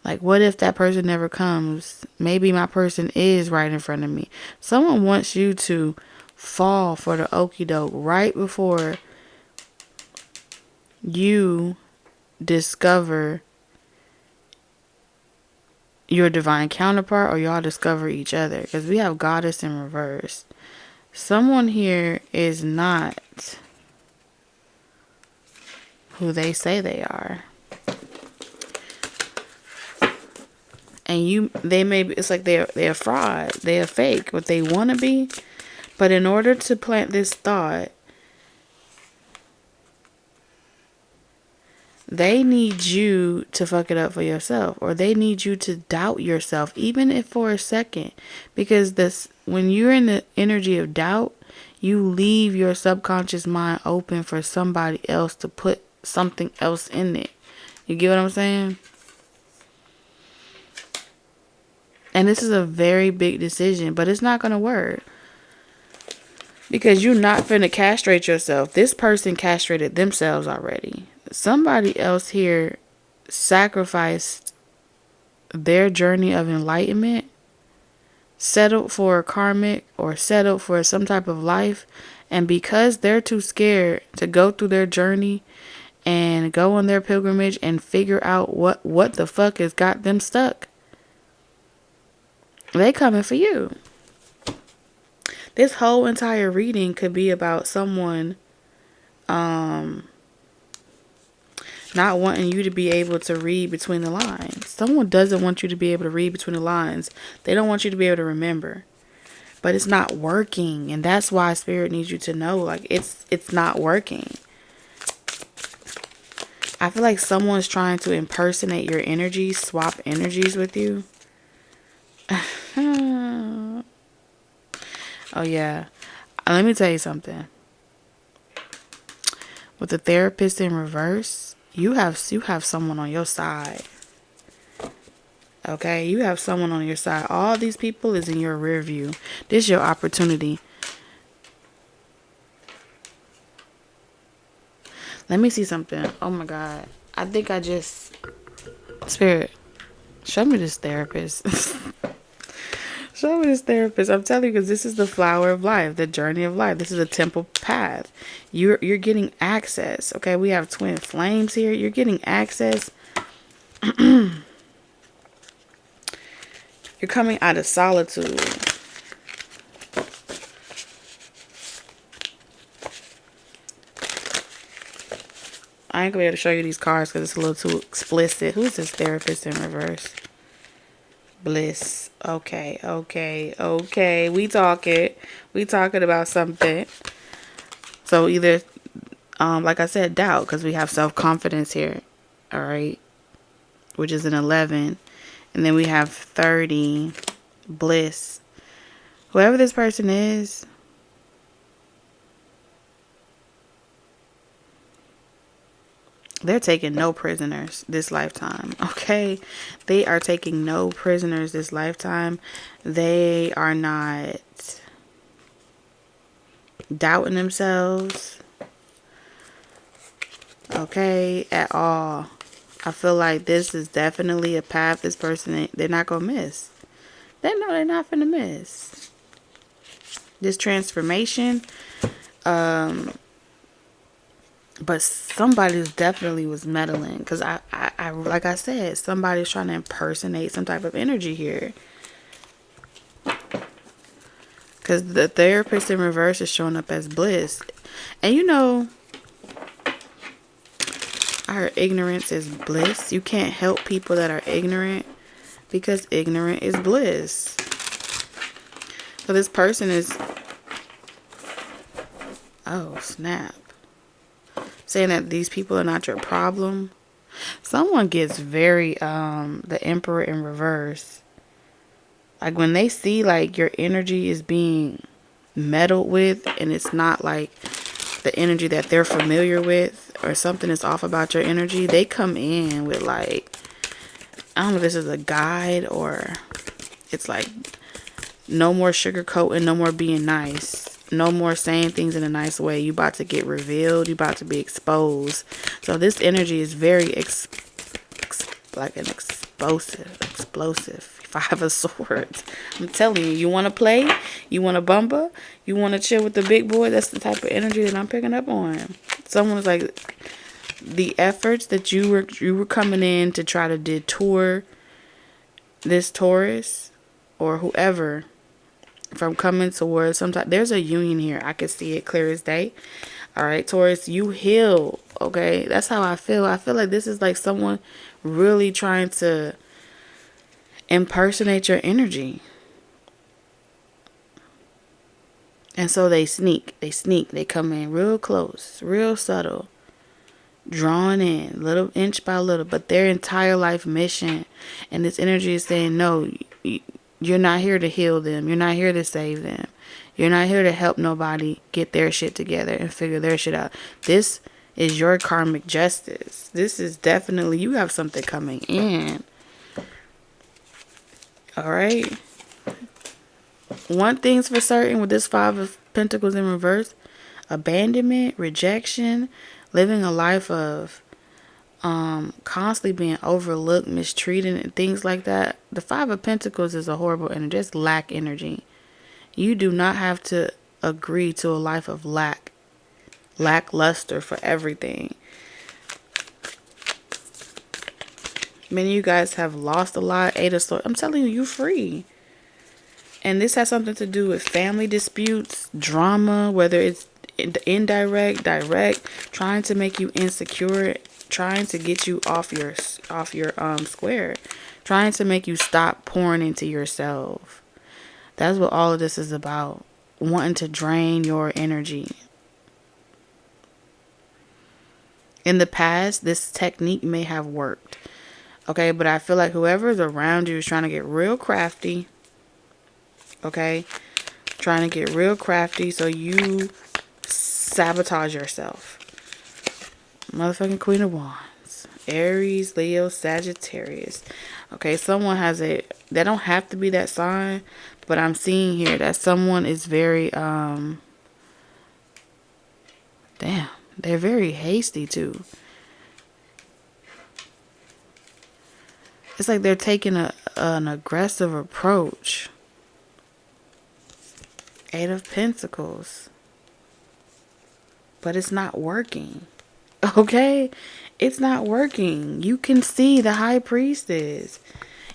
[SPEAKER 1] Like, what if that person never comes? Maybe my person is right in front of me. Someone wants you to fall for the okie doke right before you discover your divine counterpart, or y'all discover each other. Because we have goddess in reverse. Someone here is not who they say they are. And they may be, it's like they're a fraud. They're fake, what they want to be. But in order to plant this thought, they need you to fuck it up for yourself, or they need you to doubt yourself, even if for a second. Because when you're in the energy of doubt, you leave your subconscious mind open for somebody else to put something else in it. You get what I'm saying? And this is a very big decision, but it's not going to work. Because you're not finna castrate yourself. This person castrated themselves already. Somebody else here sacrificed their journey of enlightenment, settled for a karmic, or settled for some type of life. And because they're too scared to go through their journey and go on their pilgrimage and figure out what the fuck has got them stuck, they coming for you. This whole entire reading could be about someone not wanting you to be able to read between the lines. Someone doesn't want you to be able to read between the lines. They don't want you to be able to remember. But it's not working. And that's why Spirit needs you to know, like, it's not working. I feel like someone's trying to impersonate your energies, swap energies with you. Oh, yeah. Let me tell you something. With the therapist in reverse, you have someone on your side. Okay? You have someone on your side. All these people is in your rear view. This is your opportunity. Let me see something. Oh, my God. I think I just... Spirit, show me this therapist. Show me this therapist. I'm telling you, because this is the flower of life, the journey of life. This is a temple path. You're getting access. Okay, we have twin flames here. You're getting access. You're coming out of solitude. I ain't gonna be able to show you these cards because it's a little too explicit. Who's this therapist in reverse? Bliss. Okay. We talking about something. So either, like I said, doubt, because we have self-confidence here. All right. Which is an 11. And then we have 30, bliss. Whoever this person is, they're taking no prisoners this lifetime, okay? They are taking no prisoners this lifetime. They are not doubting themselves. Okay, at all. I feel like this is definitely a path this person, they're not going to miss. They know they're not going to miss. This transformation, but somebody definitely was meddling. Because I, like I said, somebody's trying to impersonate some type of energy here. Because the therapist in reverse is showing up as bliss. And you know, I heard ignorance is bliss. You can't help people that are ignorant because ignorant is bliss. So this person is, oh snap, saying that these people are not your problem. Someone gets very, the Emperor in reverse. Like when they see like your energy is being meddled with and it's not like the energy that they're familiar with, or something is off about your energy, they come in with like, I don't know if this is a guide or it's like, no more sugarcoating, no more being nice, no more saying things in a nice way. You about to get revealed, you about to be exposed. So this energy is very like an explosive 5 of swords. I'm telling you, you want to play, you want to bumper, you want to chill with the big boy. That's the type of energy that I'm picking up on. Someone's like, the efforts that you were coming in to try to detour this Taurus or whoever from coming towards some type, there's a union here. I can see it clear as day. All right, Taurus, you heal. Okay, that's how I feel. I feel like this is like someone really trying to impersonate your energy. And so they sneak, they come in real close, real subtle, drawn in little inch by little, but their entire life mission and this energy is saying, no, you're not here to heal them. You're not here to save them. You're not here to help nobody get their shit together and figure their shit out. This is your karmic justice. This is definitely, you have something coming in. All right. One thing's for certain with this 5 of Pentacles in reverse: abandonment, rejection, living a life of constantly being overlooked, mistreated, and things like that. The 5 of Pentacles is a horrible energy. Just lack energy. You do not have to agree to a life of lackluster for everything. Many of you guys have lost a lot. 8 of Swords. I'm telling you, you're free. And this has something to do with family disputes, drama, whether it's indirect, direct, trying to make you insecure, trying to get you off your square, trying to make you stop pouring into yourself. That's what all of this is about. Wanting to drain your energy. In the past, this technique may have worked. Okay, but I feel like whoever's around you is trying to get real crafty. Okay, trying to get real crafty so you sabotage yourself. Motherfucking Queen of Wands. Aries, Leo, Sagittarius. Okay, someone has they don't have to be that sign, but I'm seeing here that someone is very, damn, they're very hasty too. It's like they're taking an aggressive approach. 8 of Pentacles. But it's not working. Okay? It's not working. You can see the High Priestess.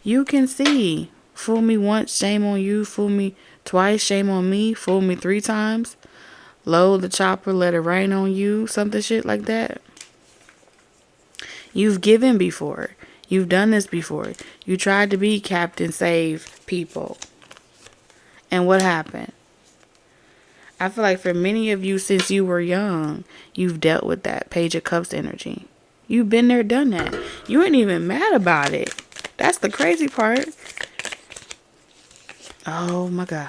[SPEAKER 1] You can see. Fool me once, shame on you. Fool me twice, shame on me. Fool me 3 times. Load the chopper, let it rain on you. Something shit like that. You've given before. You've done this before. You tried to be Captain Save people. And what happened? I feel like for many of you, since you were young, you've dealt with that Page of Cups energy. You've been there, done that. You ain't even mad about it. That's the crazy part. Oh my God.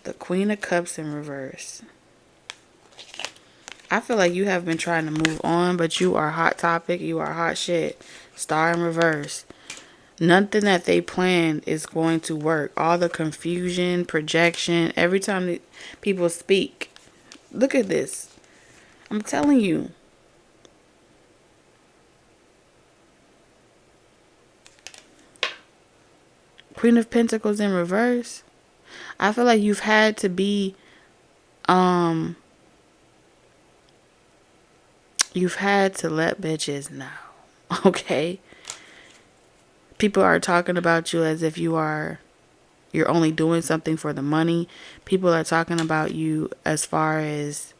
[SPEAKER 1] The Queen of Cups in reverse. I feel like you have been trying to move on, but you are hot topic. You are hot shit. Star in reverse. Nothing that they planned is going to work. All the confusion, projection, every time people speak. Look at this. I'm telling you. Queen of Pentacles in reverse. I feel like you've had to be, you've had to let bitches know. Okay? People are talking about you as if you're only doing something for the money. People are talking about you as far as,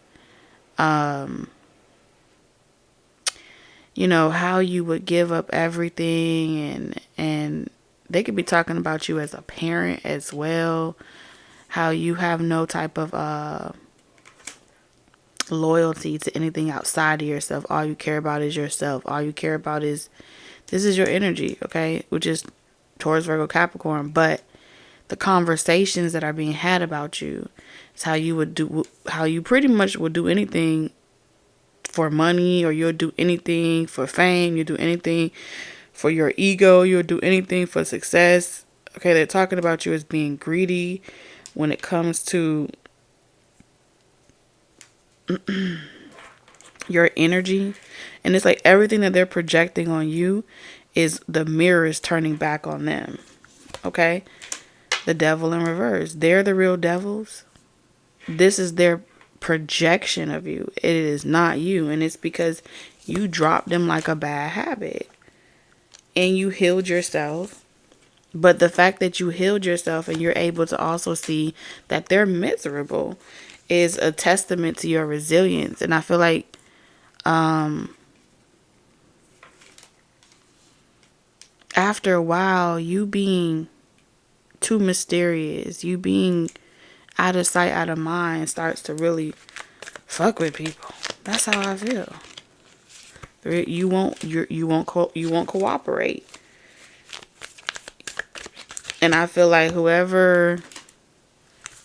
[SPEAKER 1] you know, how you would give up everything, and they could be talking about you as a parent as well. How you have no type of loyalty to anything outside of yourself. All you care about is yourself. All you care about is, this is your energy, okay? Which is Taurus, Virgo, Capricorn. But the conversations that are being had about you is how you pretty much would do anything for money, or you'll do anything for fame, you'll do anything for your ego, you'll do anything for success. Okay, they're talking about you as being greedy when it comes to your energy. And it's like everything that they're projecting on you is the mirror is turning back on them. Okay? The devil in reverse. They're the real devils. This is their projection of you. It is not you. And it's because you dropped them like a bad habit. And you healed yourself. But the fact that you healed yourself and you're able to also see that they're miserable is a testament to your resilience. And I feel like after a while, you being too mysterious, you being out of sight, out of mind, starts to really fuck with people. That's how I feel. You won't cooperate. And I feel like whoever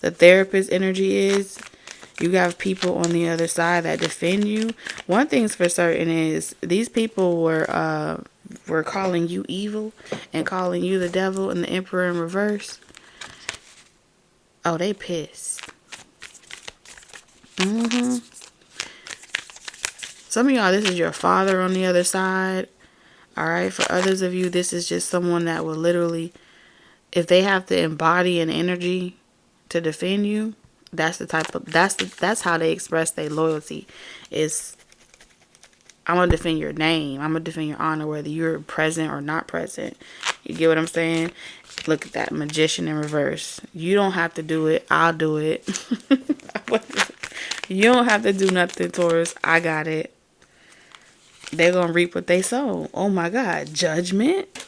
[SPEAKER 1] the therapist energy is, you have people on the other side that defend you. One thing's for certain is these people were calling you evil and calling you the devil and the emperor in reverse. Oh, they pissed. Some of y'all, this is your father on the other side. Alright, for others of you, this is just someone that will literally, if they have to embody an energy to defend you, that's how they express their loyalty. Is, I'm gonna defend your name, I'm gonna defend your honor, whether you're present or not present. You get what I'm saying? Look at that magician in reverse. You don't have to do it, I'll do it. You don't have to do nothing, Taurus. I got it. They're gonna reap what they sow. Oh my God, judgment.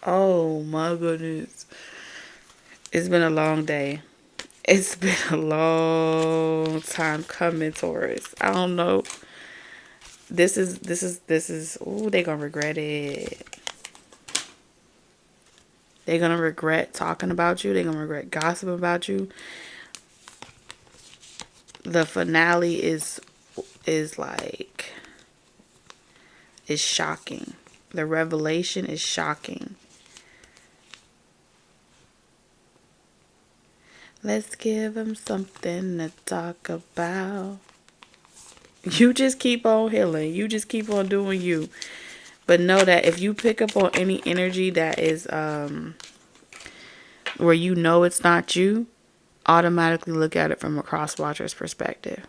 [SPEAKER 1] Oh my goodness. It's been a long day. It's been a long time coming, Taurus. I don't know. This is, ooh, they're gonna regret it. They're gonna regret talking about you. They're gonna regret gossiping about you. The finale is like, is shocking. The revelation is shocking. Let's give them something to talk about. You just keep on healing. You just keep on doing you. But know that if you pick up on any energy that is where you know it's not you, automatically look at it from a cross-watcher's perspective.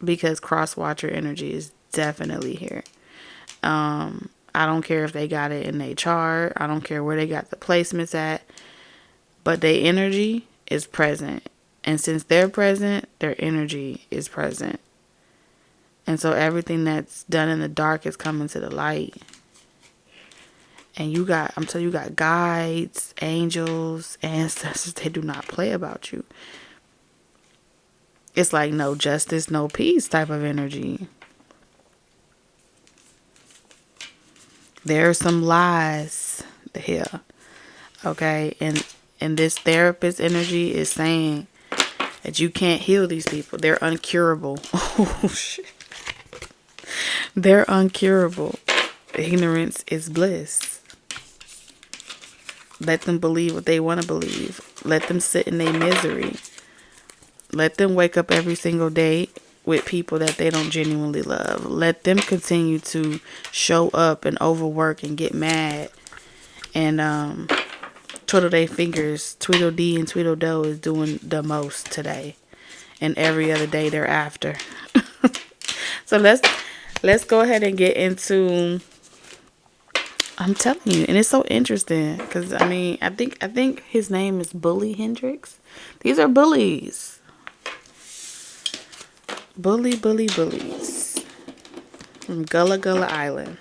[SPEAKER 1] Because cross-watcher energy is definitely here. I don't care if they got it in their chart. I don't care where they got the placements at. But their energy is present. And since they're present, their energy is present. And so everything that's done in the dark is coming to the light. And you got, I'm telling you, you got guides, angels, ancestors. They do not play about you. It's like no justice, no peace type of energy. There are some lies here. Okay? And this therapist energy is saying that you can't heal these people. They're uncurable. Oh, shit. They're uncurable. Ignorance is bliss. Let them believe what they want to believe. Let them sit in their misery. Let them wake up every single day with people that they don't genuinely love. Let them continue to show up and overwork and get mad and twiddle their fingers. Tweedledee and Tweedledoo is doing the most today and every other day thereafter. So let's go ahead and get into. I'm telling you, and it's so interesting because I mean, I think his name is Bully Hendrix. These are bullies. Bullies from Gullah Gullah Island.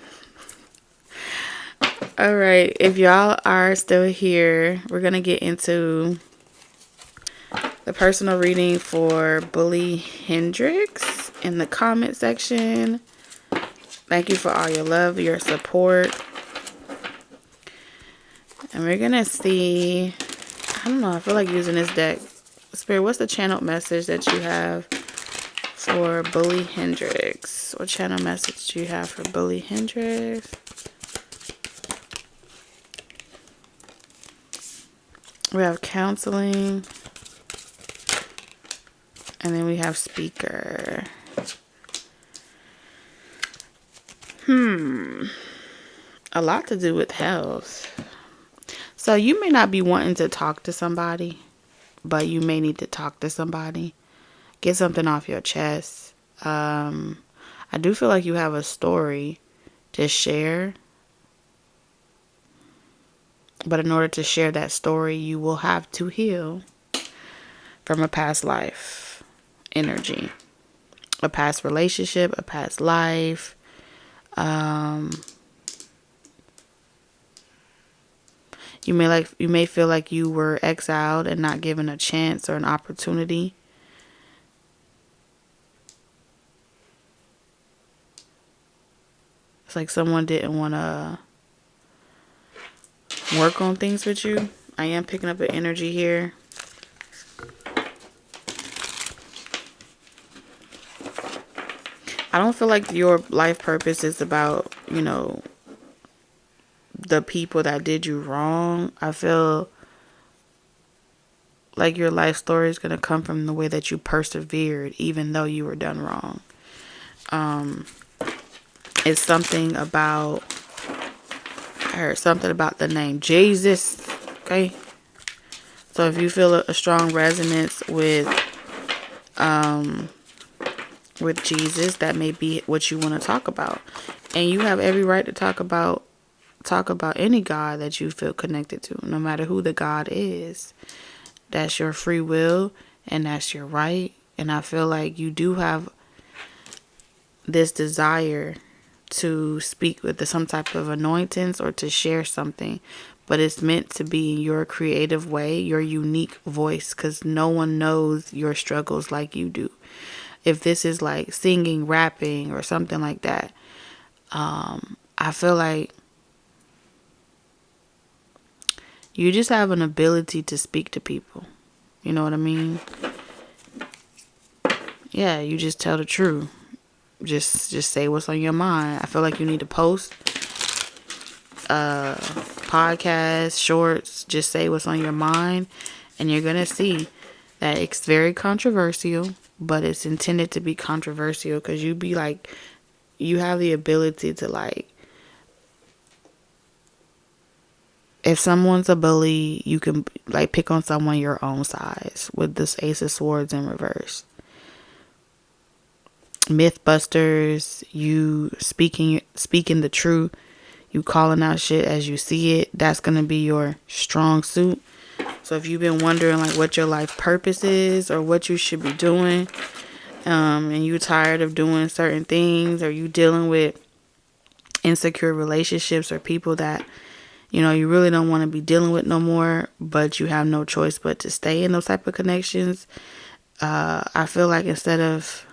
[SPEAKER 1] All right, if y'all are still here, we're gonna get into the personal reading for Bully Hendrix in the comment section. Thank you for all your love, your support. And we're going to see, I don't know, I feel like using this deck. Spirit, what's the channel message that you have for Bully Hendrix? What channel message do you have for Bully Hendrix? We have counseling. And then we have speaker. A lot to do with health. So you may not be wanting to talk to somebody, but you may need to talk to somebody. Get something off your chest. I do feel like you have a story to share. But in order to share that story, you will have to heal from a past life energy. A past relationship, a past life. You may feel like you were exiled and not given a chance or an opportunity. It's like someone didn't want to work on things with you. I am picking up an energy here. I don't feel like your life purpose is about, the people that did you wrong. I feel like your life story is going to come from the way that you persevered even though you were done wrong. It's something about, I heard something about the name Jesus. Okay. So if you feel a strong resonance with Jesus, that may be what you want to talk about. And you have every right to talk about any God that you feel connected to, no matter who the God is. That's your free will and that's your right. And I feel like you do have this desire to speak with some type of anointings or to share something, but it's meant to be your creative way, your unique voice, because no one knows your struggles like you do. If this is like singing, rapping, or something like that, I feel like you just have an ability to speak to people. You know what I mean? Yeah, you just tell the truth. Just say what's on your mind. I feel like you need to post podcasts, shorts. Just say what's on your mind, and you're gonna see that it's very controversial, but it's intended to be controversial because you have the ability to if someone's a bully, you can pick on someone your own size with this Ace of Swords in reverse. Mythbusters, you speaking the truth, you calling out shit as you see it. That's gonna be your strong suit. So if you've been wondering what your life purpose is or what you should be doing, and you tired of doing certain things, or you dealing with insecure relationships or people that you really don't want to be dealing with no more, but you have no choice but to stay in those type of connections, I feel like instead of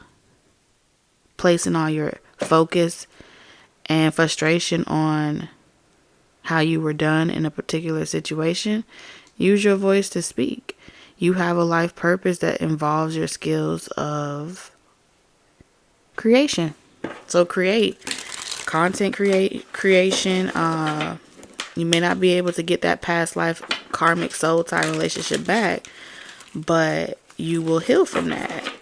[SPEAKER 1] placing all your focus and frustration on how you were done in a particular situation, use your voice to speak. You have a life purpose that involves your skills of creation. So create content, creation. You may not be able to get that past life karmic soul tie relationship back, but you will heal from that.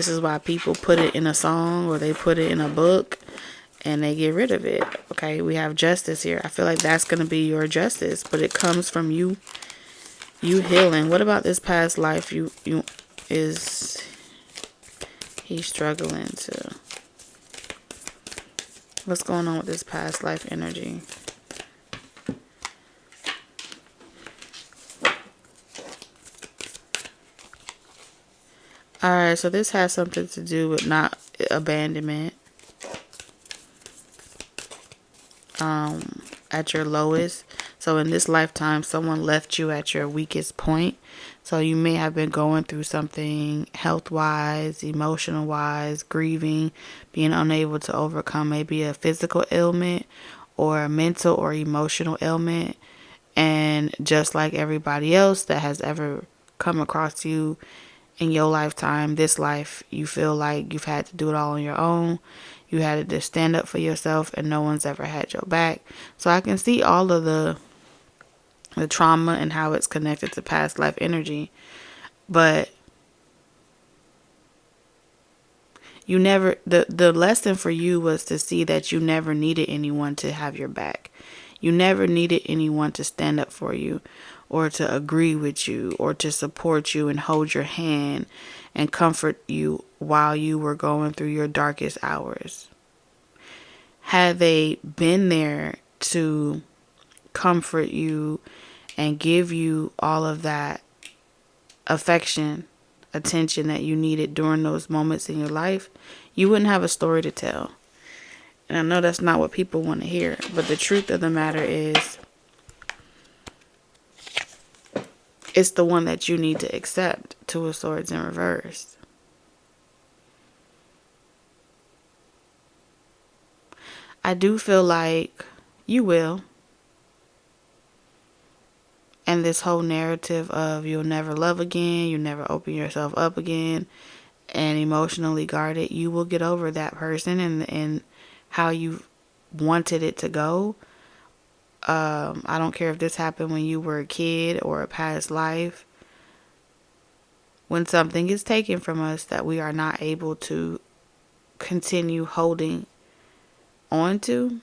[SPEAKER 1] This is why people put it in a song or they put it in a book and they get rid of it. Okay, we have justice here. I feel like that's going to be your justice, but it comes from you healing. What about this past life is he struggling to? What's going on with this past life energy? Alright, so this has something to do with not abandonment. At your lowest. So in this lifetime, someone left you at your weakest point. So you may have been going through something health-wise, emotional-wise, grieving, being unable to overcome maybe a physical ailment or a mental or emotional ailment. And just like everybody else that has ever come across you in your lifetime, this life, you feel like you've had to do it all on your own. You had to just stand up for yourself and no one's ever had your back. So I can see all of the trauma and how it's connected to past life energy. But you never, the lesson for you was to see that you never needed anyone to have your back. You never needed anyone to stand up for you or to agree with you or to support you and hold your hand and comfort you while you were going through your darkest hours. Had they been there to comfort you and give you all of that affection, attention that you needed during those moments in your life, you wouldn't have a story to tell. And I know that's not what people want to hear, but the truth of the matter is, it's the one that you need to accept. Two of Swords in reverse. I do feel like you will. And this whole narrative of you'll never love again, you'll never open yourself up again, and emotionally guarded, you will get over that person and how you wanted it to go. I don't care if this happened when you were a kid or a past life. When something is taken from us that we are not able to continue holding on to,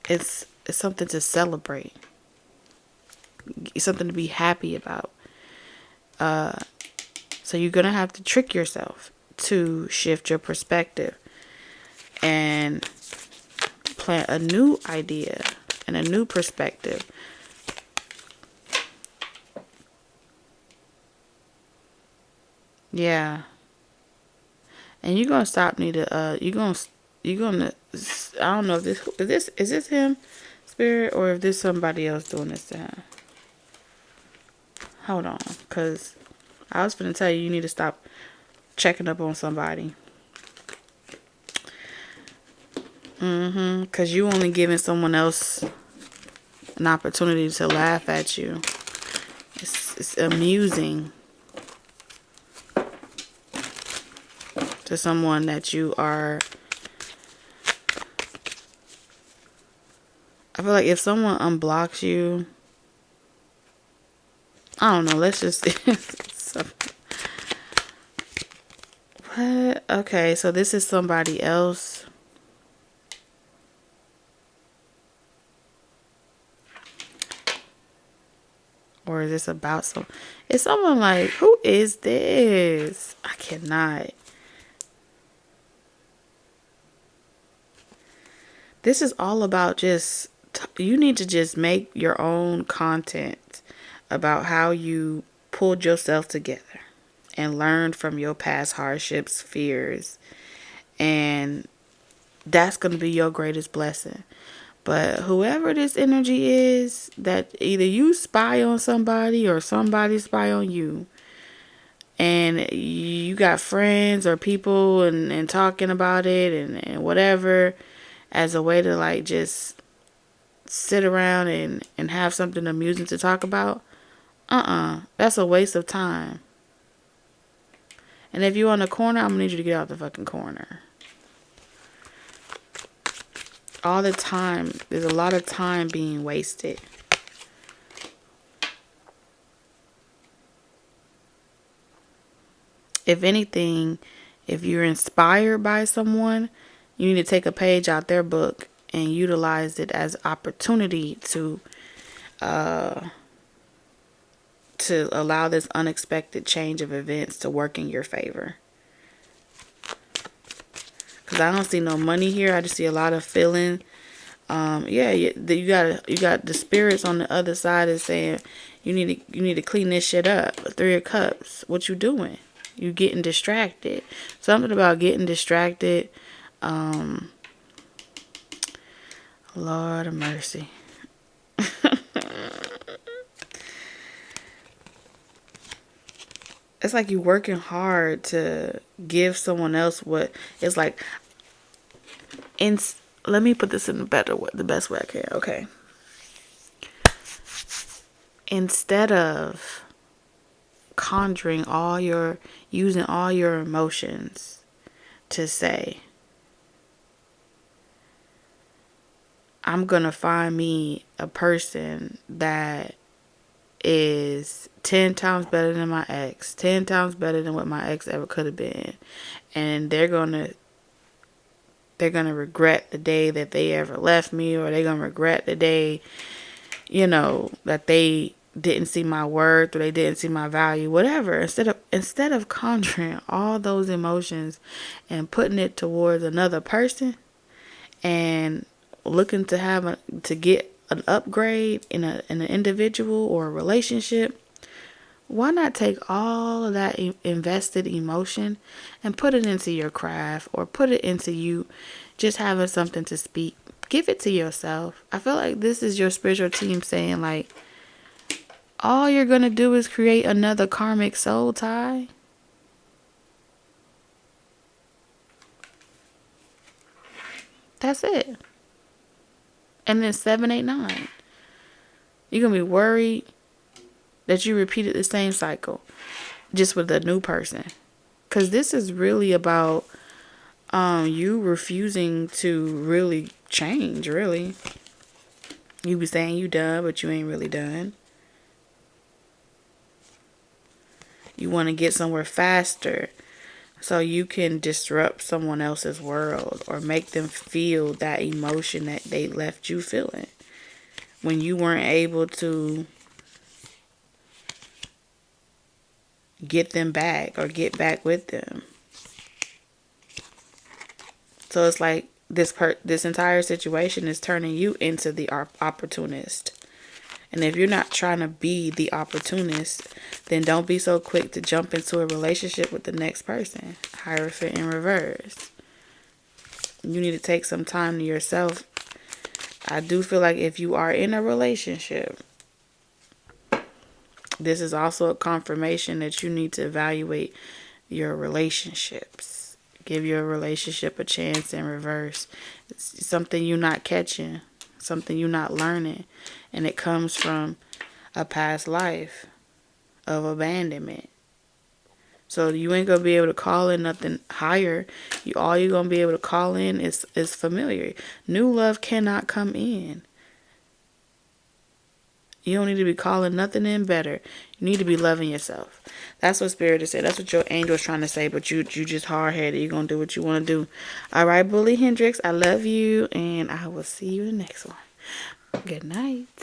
[SPEAKER 1] it's something to celebrate. It's something to be happy about. So you're going to have to trick yourself to shift your perspective and plant a new idea and a new perspective. Yeah. And you're going to stop I don't know if is this him, Spirit, or if this somebody else doing this to him. Hold on, because I was going to tell you, you need to stop checking up on somebody. Because you only giving someone else an opportunity to laugh at you. It's amusing to someone that you are. I feel like if someone unblocks you, I don't know, let's just what? Okay, so this is somebody else. Or is this about it's someone like, who is this? I cannot. This is all about just, you need to just make your own content about how you pulled yourself together and learned from your past hardships, fears. And that's going to be your greatest blessing. But whoever this energy is, that either you spy on somebody or somebody spy on you, and you got friends or people and talking about it and whatever, as a way to like just sit around and have something amusing to talk about, that's a waste of time. And if you're on the corner, I'm going to need you to get out the fucking corner. All the time, there's a lot of time being wasted. If anything, if you're inspired by someone, you need to take a page out their book and utilize it as opportunity to allow this unexpected change of events to work in your favor. Because I don't see no money here. I just see a lot of feeling. Yeah, you got the spirits on the other side is saying you need to clean this shit up. Three of Cups. What you doing? You getting distracted. Something about getting distracted. Lord of mercy. It's like you working hard to give someone else what it's like. Let me put this in the best way I can. Okay. Instead of using all your emotions to say, I'm gonna find me a person that is 10 times better than my ex, 10 times better than what my ex ever could have been, and they're gonna regret the day that they ever left me, or they're gonna regret the day, that they didn't see my worth, or they didn't see my value, whatever. Instead of conjuring all those emotions and putting it towards another person and looking to get an upgrade in an individual or a relationship, why not take all of that invested emotion and put it into your craft, or put it into you just having something to speak? Give it to yourself. I feel like this is your spiritual team saying, like, all you're going to do is create another karmic soul tie. That's it. And then 7, 8, 9. You're going to be worried that you repeated the same cycle just with a new person. Because this is really about you refusing to really change, really. You be saying you done, but you ain't really done. You want to get somewhere faster so you can disrupt someone else's world or make them feel that emotion that they left you feeling when you weren't able to get them back or get back with them. So it's like this entire situation is turning you into the opportunist. And if you're not trying to be the opportunist, then don't be so quick to jump into a relationship with the next person. Hierophant in reverse. You need to take some time to yourself. I do feel like if you are in a relationship, this is also a confirmation that you need to evaluate your relationships. Give your relationship a chance in reverse. It's something you're not catching, something you're not learning, and it comes from a past life of abandonment. So you ain't gonna be able to call in nothing higher. All you're gonna be able to call in is familiar. New love cannot come in. You don't need to be calling nothing in better. You need to be loving yourself. That's what Spirit is saying. That's what your angel is trying to say. But you just hard-headed. You're going to do what you want to do. All right, Bully Hendrix, I love you. And I will see you in the next one. Good night.